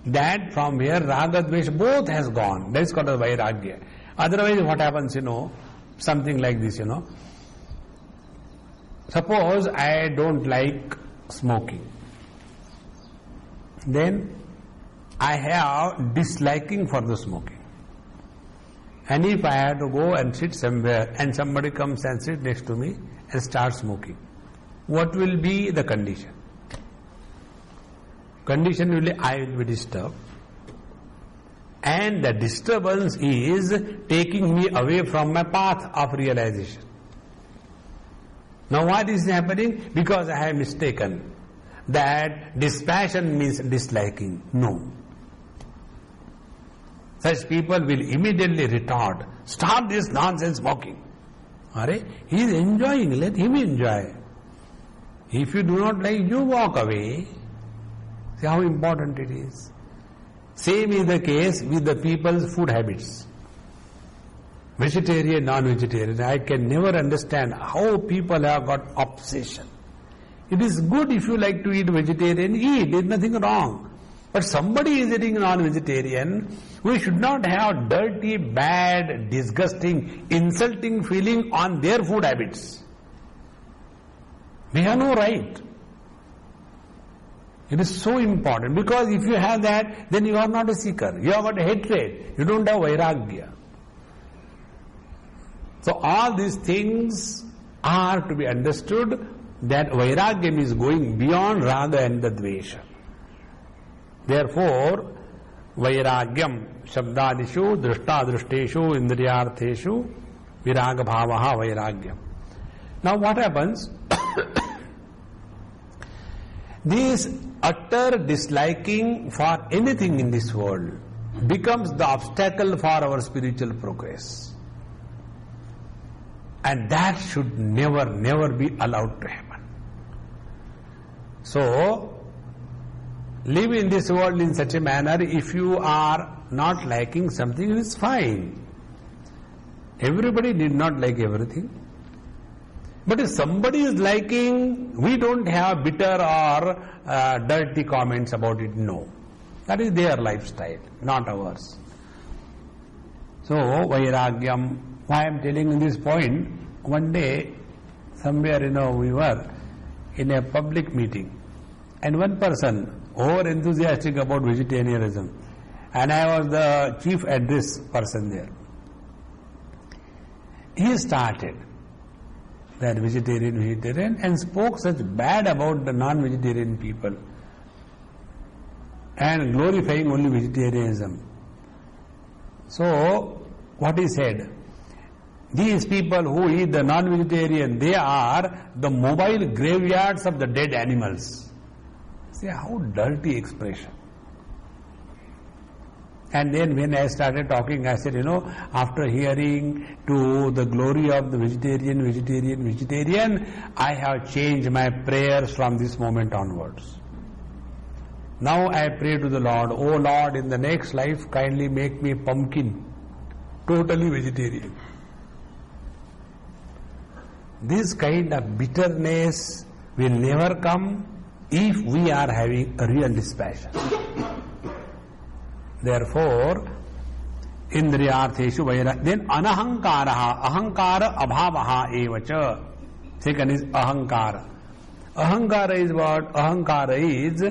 That from here raga dvesha both has gone. That is called as Vairagya. Otherwise what happens, something like this, Suppose I don't like smoking. Then I have disliking for the smoking. And if I have to go and sit somewhere and somebody comes and sits next to me and starts smoking, what will be the condition? Condition will be I will be disturbed. And the disturbance is taking me away from my path of realization. Now why this is happening? Because I have mistaken that dispassion means disliking. No. Such people will immediately retort, stop this nonsense smoking. He is enjoying, let him enjoy. If you do not like, you walk away. See how important it is. Same is the case with the people's food habits. Vegetarian, non-vegetarian. I can never understand how people have got obsession. It is good if you like to eat vegetarian, eat. There is nothing wrong. But somebody is eating non-vegetarian, we should not have dirty, bad, disgusting, insulting feeling on their food habits. We have no right. It is so important because if you have that, then you are not a seeker. You have got hatred. You don't have Vairagya. So all these things are to be understood that Vairagya is going beyond Raga and the Dvesha. Therefore, Vairagyam Shabdadishu Drushta Drushteshu Indriyartheshu Viraga Bhavaha Vairagyam. Now what happens? This utter disliking for anything in this world becomes the obstacle for our spiritual progress. And that should never be allowed to happen. So, live in this world in such a manner, if you are not liking something, it is fine. Everybody did not like everything. But if somebody is liking, we don't have bitter or dirty comments about it, no. That is their lifestyle, not ours. So, Vairagyam, why I am telling you this point, one day, somewhere, we were in a public meeting, and one person, over enthusiastic about vegetarianism, and I was the chief address person there. He started that vegetarian, and spoke such bad about the non-vegetarian people and glorifying only vegetarianism. So, what he said, these people who eat the non-vegetarian, they are the mobile graveyards of the dead animals. See how dirty expression. And then when I started talking, I said, after hearing to the glory of the vegetarian, I have changed my prayers from this moment onwards. Now I pray to the Lord, oh Lord, in the next life, kindly make me pumpkin, totally vegetarian. This kind of bitterness will never come if we are having a real dispassion. Therefore, Indriyartheshu vaira. Then anahankaraha, ahankara abhavaha evacha. Second is ahankara. Ahankara is what? Ahankara is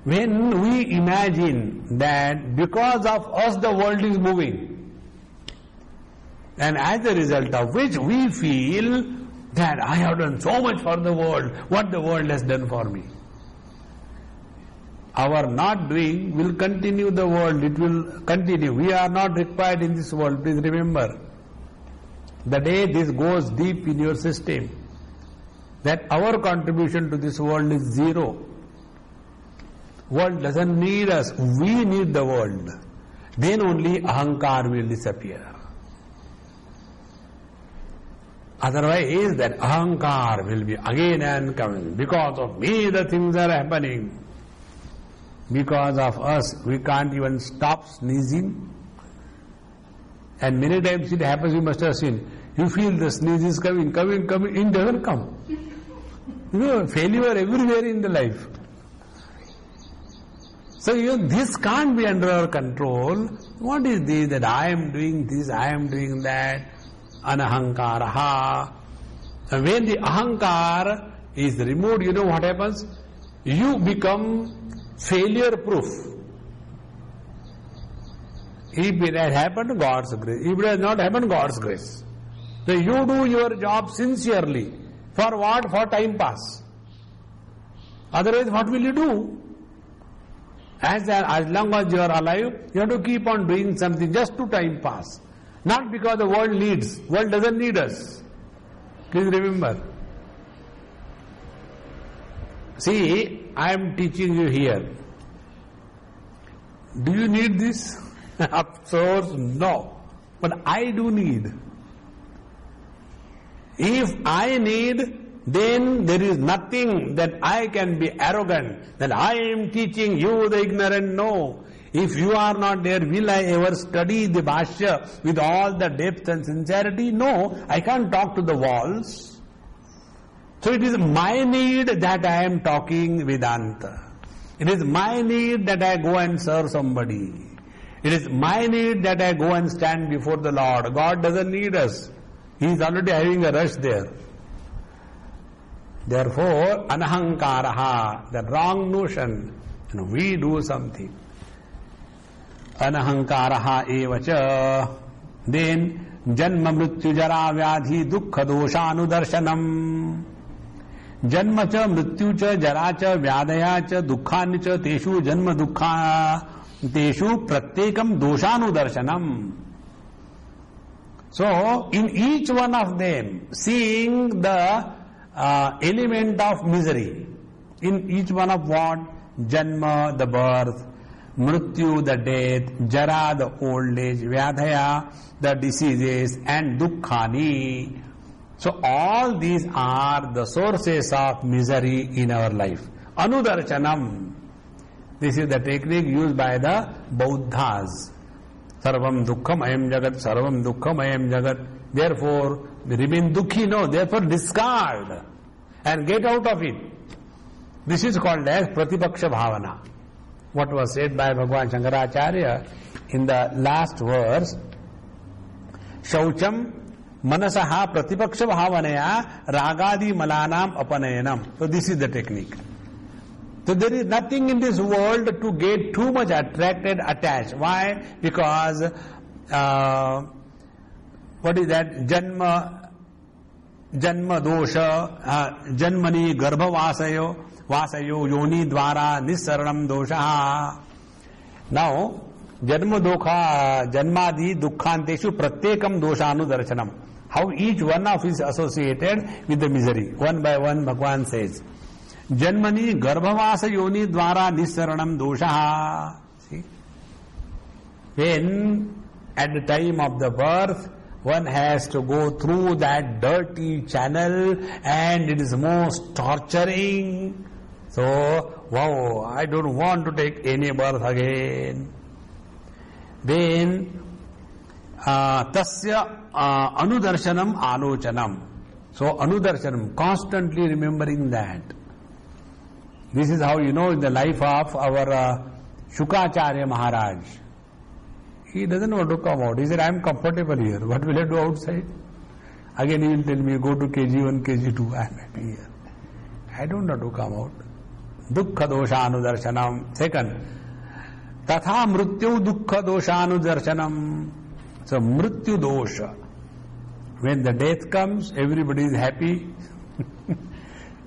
when we imagine that because of us the world is moving, and as a result of which we feel that I have done so much for the world, what the world has done for me. Our not doing will continue the world, it will continue. We are not required in this world, please remember. The day this goes deep in your system, that our contribution to this world is zero. World doesn't need us, we need the world. Then only ahankar will disappear. Otherwise, that ahankar will be again and coming. Because of me the things are happening. Because of us we can't even stop sneezing. And many times it happens, you must have seen. You feel the sneeze is coming, it doesn't come. You know, failure everywhere in the life. So this can't be under our control. What is this? That I am doing this, I am doing that. Anahankaraha. And when the ahankar is removed, you know what happens? You become failure proof. If it has happened, God's grace. If it has not happened, God's grace. So you do your job sincerely. For what? For time pass. Otherwise, what will you do? As long as you are alive, you have to keep on doing something just to time pass. Not because the world needs. World doesn't need us. Please remember. See, I am teaching you here. Do you need this? Of course, no. But I do need. If I need, then there is nothing that I can be arrogant, that I am teaching you the ignorant. No. If you are not there, will I ever study the Bhashya with all the depth and sincerity? No, I can't talk to the walls. So it is my need that I am talking Vedanta. It is my need that I go and serve somebody. It is my need that I go and stand before the Lord. God doesn't need us. He is already having a rush there. Therefore, anahankaraha, the wrong notion, we do something. Anahankaraha evacha. Then, janma mrityu jara vyadhi dukkha doshanudarshanam. Janma cha mrityu cha jara cha vyadaya cha dukkhani cha teshu janma dukkha teshu pratyekam doshanudarshanam. So, in each one of them, seeing the element of misery, in each one of what? Janma, the birth, Mrityu, the death, Jara, the old age, Vyadhaya, the diseases, and Dukkhani. So all these are the sources of misery in our life. Anudarshanam. This is the technique used by the Buddhas. Sarvam dukkham ayam jagat, sarvam dukkham ayam jagat. Therefore, remain dukhi, no, therefore discard and get out of it. This is called as Pratipaksha Bhavana. What was said by Bhagavan Shankaracharya in the last verse, Shaucham Manasaha Pratipaksha Bhavanaya Ragadi Malanam Apanayanam. So this is the technique. So there is nothing in this world to get too much attracted, attached. Why? Because what is that? Janma dosha, janmani garbha vasayo yoni dvara nisaranam dosha. Now, janma dokha, janmadi dukkhanteshu pratyekam doshanudarshanam. How each one of is associated with the misery. One by one, Bhagavan says, Janmani garbhavasa yoni dvara nisaranam dosha. See? When at the time of the birth, one has to go through that dirty channel and it is most torturing. So, wow, I don't want to take any birth again. Then, tasya anudarshanam alochanam. So, anudarshanam, constantly remembering that. This is how in the life of our Shukacharya Maharaj. He doesn't want to come out. He said, I am comfortable here. What will I do outside? Again he will tell me, go to KG1, KG2. I am happy here. I don't want to come out. Dukkha doshanudarshanam. Second, tatha mrityu dukkha doshanudarshanam. So mrityu dosha. When the death comes, everybody is happy.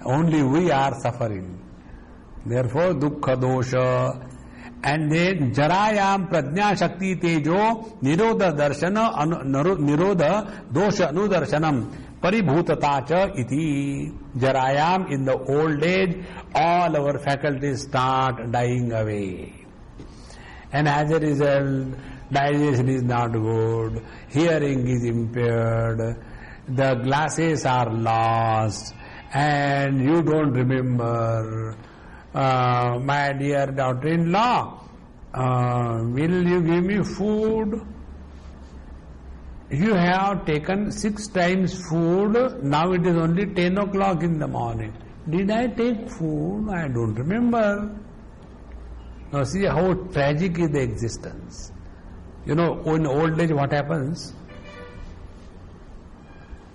Only we are suffering. Therefore, dukkha dosha. And then jarayam prajna shakti tejo nirodha darshana nirodha dosha anudarshanam paribhutatacha iti. Jarayam, in the old age, all our faculties start dying away. And as a result, digestion is not good, hearing is impaired, the glasses are lost, and you don't remember. My dear daughter-in-law, will you give me food? You have taken 6 times food, now it is only 10 o'clock in the morning. Did I take food? I don't remember. Now see how tragic is the existence. You know, in old age what happens?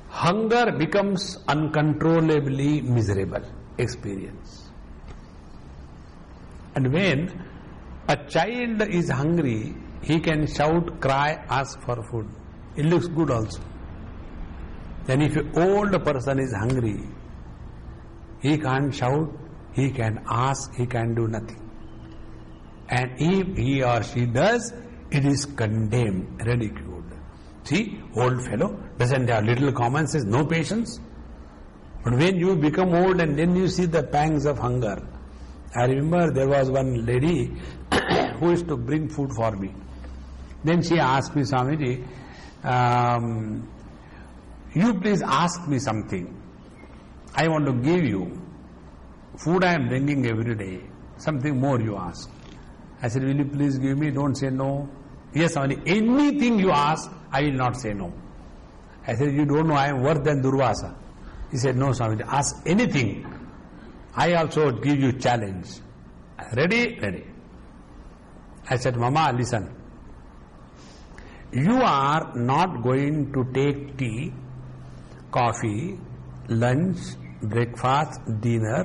Hunger becomes uncontrollably miserable experience. And when a child is hungry, he can shout, cry, ask for food. It looks good also. Then if an old person is hungry, he can't shout, he can ask, he can do nothing. And if he or she does, it is condemned, ridiculed. See, old fellow doesn't have little common sense, no patience. But when you become old and then you see the pangs of hunger. I remember there was one lady who used to bring food for me. Then she asked me, Swamiji, you please ask me something. I want to give you. Food I am bringing every day. Something more you ask. I said, will you please give me? Don't say no. Yes, Swamiji, anything you ask, I will not say no. I said, you don't know I am worse than Durvasa. He said, no, Swamiji, ask anything. I also give you challenge. Ready? Ready. I said, Mama, listen. You are not going to take tea, coffee, lunch, breakfast, dinner,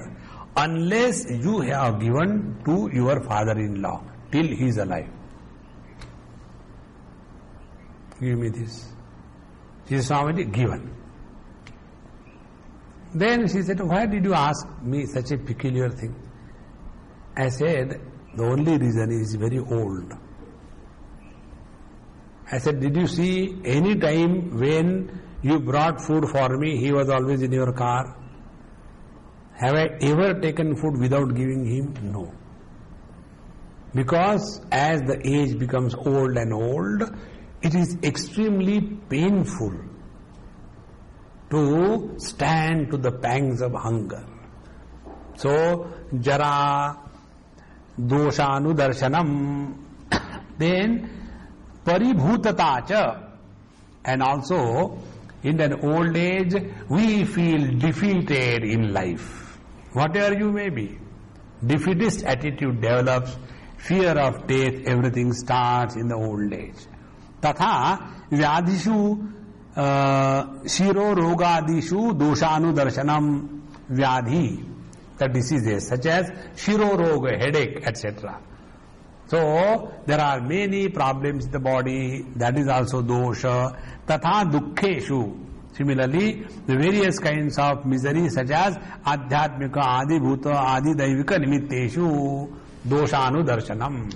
unless you have given to your father-in-law till he is alive. Give me this. She said, Swamiji, given. Then she said, why did you ask me such a peculiar thing? I said, the only reason is very old. I said, did you see any time when you brought food for me, he was always in your car? Have I ever taken food without giving him? No. Because as the age becomes old and old, it is extremely painful to stand to the pangs of hunger. So, jara, doshanu darshanam, then paribhutatacha, and also in an old age we feel defeated in life. Whatever you may be, defeatist attitude develops, fear of death, everything starts in the old age. Tatha vyadhishu shiro rogadishu doshanu darshanam vyadhi, the diseases such as shiro roga, headache, etc. So there are many problems in the body, that is also dosha. Tatha dukkheshu, similarly the various kinds of misery such as adhyatmika, adi bhuta, adi daivika nimitteshu doshanu darshanam.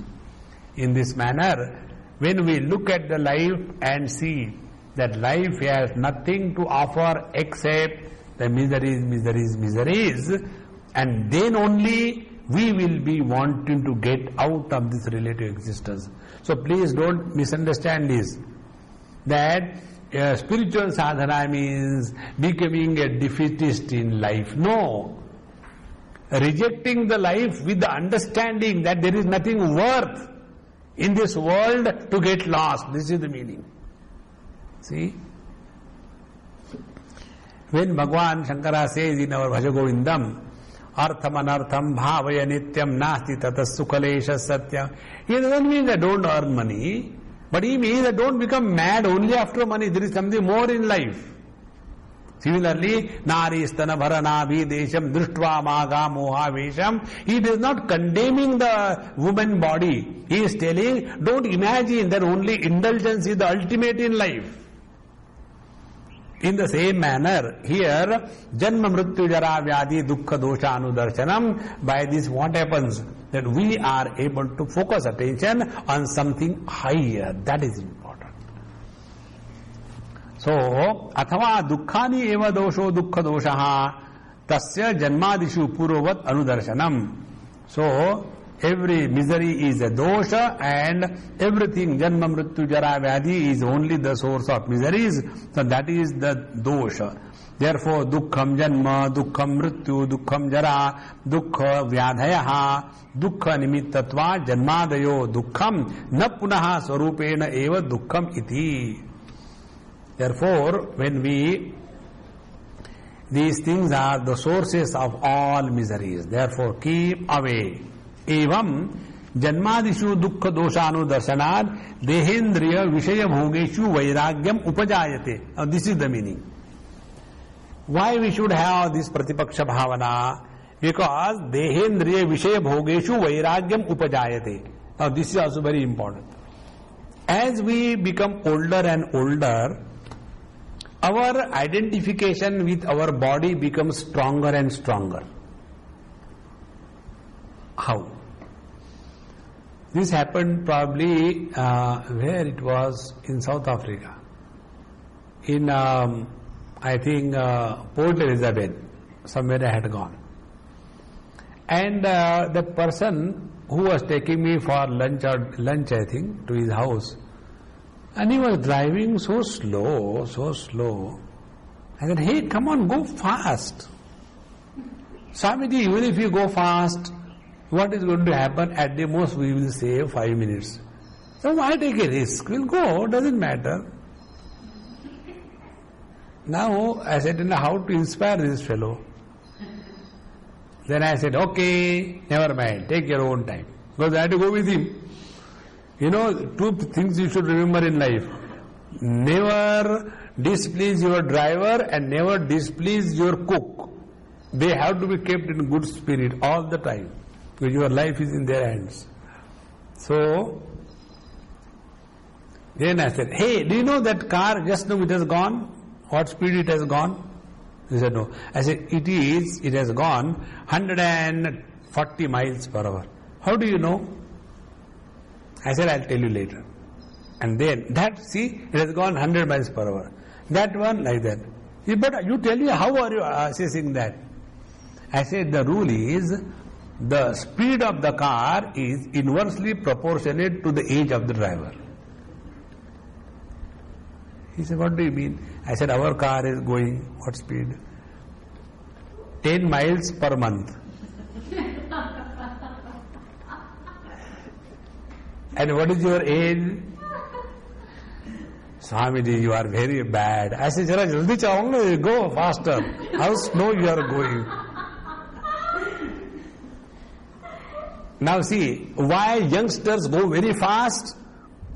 In this manner, when we look at the life and see that life has nothing to offer except the miseries, and then only we will be wanting to get out of this relative existence. So please don't misunderstand this, that spiritual sadhana means becoming a defeatist in life. No. Rejecting the life with the understanding that there is nothing worth in this world to get lost. This is the meaning. See? When Bhagavan Shankara says in our Bhajya Govindam, Artham anartham bhavaya nityam nasti tatas sukhalesha satyam, it doesn't mean that don't earn money. But he means that don't become mad only after money. There is something more in life. Similarly, Nari stana bharana videsham drishtva maga moha vesham. He is not condemning the woman body. He is telling, don't imagine that only indulgence is the ultimate in life. In the same manner, here, janma mrityu jara vyadi dukkha dosha anudarshanam. By this, what happens? That we are able to focus attention on something higher. That is important. So, athava dukkhani eva dosho dukkha doshaha tasya janmadishu purovat anudarshanam. So, every misery is a dosha and everything, janma mrityu jara vyadi, is only the source of miseries. So, that is the dosha. Therefore, dukkham janma, dukkham mrityu, dukkham jara, dukkha vyadhayaha, dukkha nimittatva janmadayo dukkham na punaha swarupena eva dukkham iti. Therefore, when these things are the sources of all miseries. Therefore, keep away. Evam janmadishu dukkha doshanu darshanad dehendriya vishaya bhogeshu vairagyam upajayate. Now, this is the meaning. Why we should have this pratipaksha bhavana? Because dehendriya vishaya bhogeshu vairagyam upajayate. Now, this is also very important. As we become older and older, our identification with our body becomes stronger and stronger. How? This happened probably where it was in South Africa. In I think Port Elizabeth, somewhere I had gone. And the person who was taking me for lunch I think, to his house, and he was driving so slow. I said, hey, come on, go fast. Swamiji, even if you go fast, what is going to happen? At the most, we will save 5 minutes. So why take a risk? We'll go, doesn't matter. Now, I said, how to inspire this fellow? Then I said, okay, never mind, take your own time. Because I had to go with him. You know, 2 things you should remember in life. Never displease your driver and never displease your cook. They have to be kept in good spirit all the time. Because your life is in their hands. So, then I said, hey, do you know that car just now it has gone? What speed it has gone? He said, no. I said, it has gone 140 miles per hour. How do you know? I said, I'll tell you later. And then, it has gone 100 miles per hour. That one, like that. But you tell me, how are you assessing that? I said, the rule is, the speed of the car is inversely proportionate to the age of the driver. He said, what do you mean? I said, our car is going, what speed? 10 miles per month. And what is your age? Swamiji, you are very bad. I said, Jara jaldi chahunga, go faster. How slow you are going. Now see, why youngsters go very fast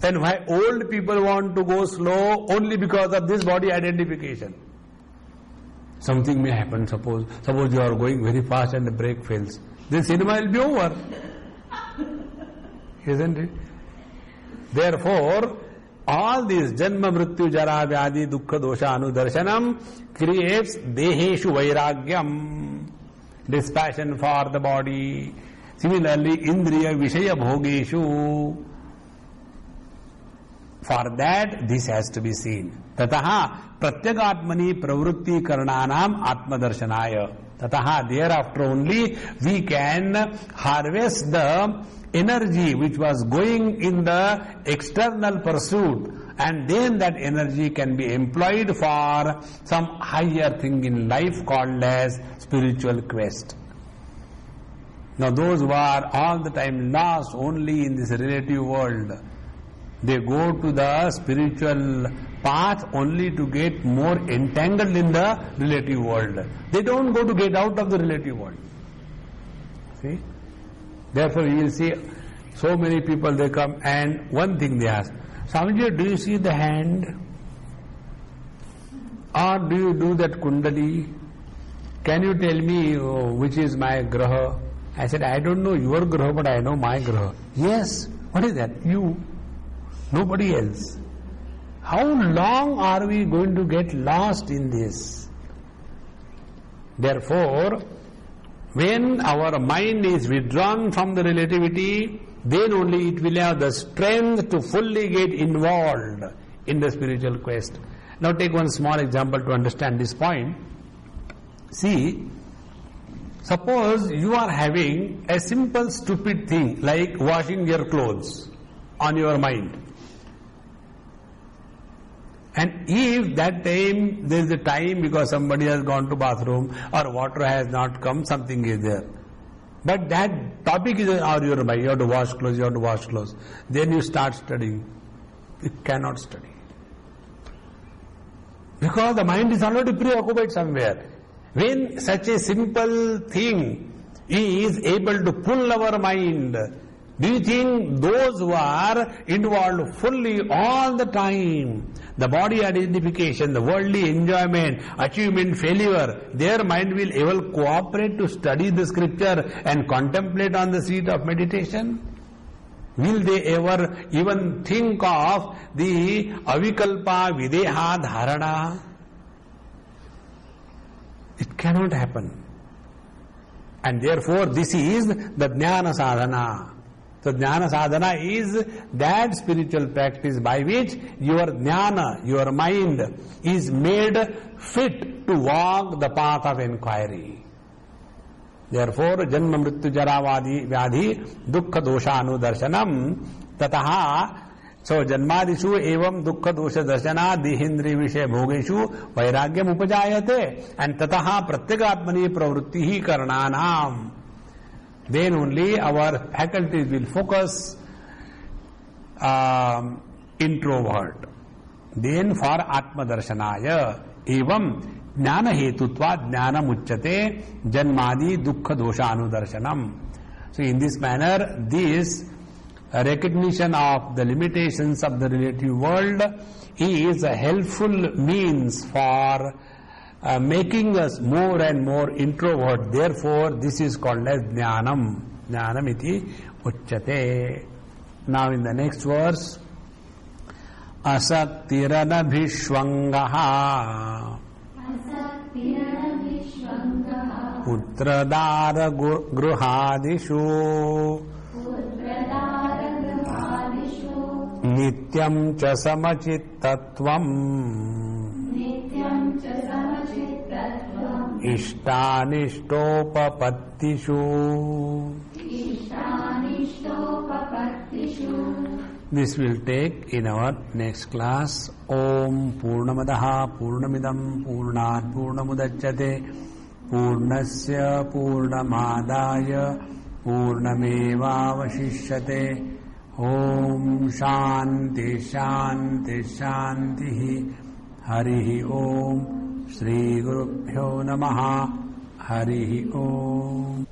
and why old people want to go slow? Only because of this body identification. Something may happen, suppose you are going very fast and the brake fails. Then cinema will be over. Isn't it? Therefore, all this janma mrityu jara vyadi dukkha dosha anudarshanam creates deheshu vairagyam, dispassion for the body. Similarly, indriya vishaya bhogeshu. For that, this has to be seen. Tataha pratyagatmani pravrutti karananam atmadarsanaya. Tataha, thereafter only we can harvest the energy which was going in the external pursuit, and then that energy can be employed for some higher thing in life called as spiritual quest. Now those who are all the time lost only in this relative world, they go to the spiritual path only to get more entangled in the relative world. They don't go to get out of the relative world. See? Therefore you will see so many people, they come and one thing they ask, Swamiji, do you see the hand? Or do you do that kundali? Can you tell me which is my graha? I said, I don't know your graha, but I know my graha. Yes. What is that? You. Nobody else. How long are we going to get lost in this? Therefore, when our mind is withdrawn from the relativity, then only it will have the strength to fully get involved in the spiritual quest. Now take one small example to understand this point. See, suppose you are having a simple stupid thing like washing your clothes on your mind. And if that time, there is a time because somebody has gone to bathroom or water has not come, something is there. But that topic is on your mind, you have to wash clothes, you have to wash clothes. Then you start studying. You cannot study. Because the mind is already preoccupied somewhere. When such a simple thing is able to pull our mind, do you think those who are involved fully all the time, the body identification, the worldly enjoyment, achievement, failure, their mind will ever cooperate to study the scripture and contemplate on the seat of meditation? Will they ever even think of the avikalpa videha dharana? It cannot happen. And therefore this is the jnana sadhana. So jnana sadhana is that spiritual practice by which your jnana, your mind is made fit to walk the path of inquiry. Therefore, janma mrityu jara vyadhi dukkha dosha anudarshanam tataha. So janmadishu evam dukkha dosha darshana dihindri vishay bhogeshu vairagyam upajayate and tataha pratyagatmani pravrittihi karananam. Then only our faculties will focus introvert. Then for Atma Darshanaya evam jnana hetutva jnana muchyate janmadi dukkha dosha anudarshanam. So in this manner, this recognition of the limitations of the relative world is a helpful means for making us more and more introvert. Therefore, this is called as jnanam. Jnanam iti uchyate. Now in the next verse, asaktirana bhishwangaha putradara gruhadishu nityam cha samachittatvam Ishtanishtopapatishu. This will take in our next class. Om Purnamadaha Purnamidam Purnat Purnamudachyate Purnasya Purnamadaya Purnamevavashishyate. Om Shanti Shanti Shanti. Harihi Om. Shri Gurubhyo Namaha. Harihi Om.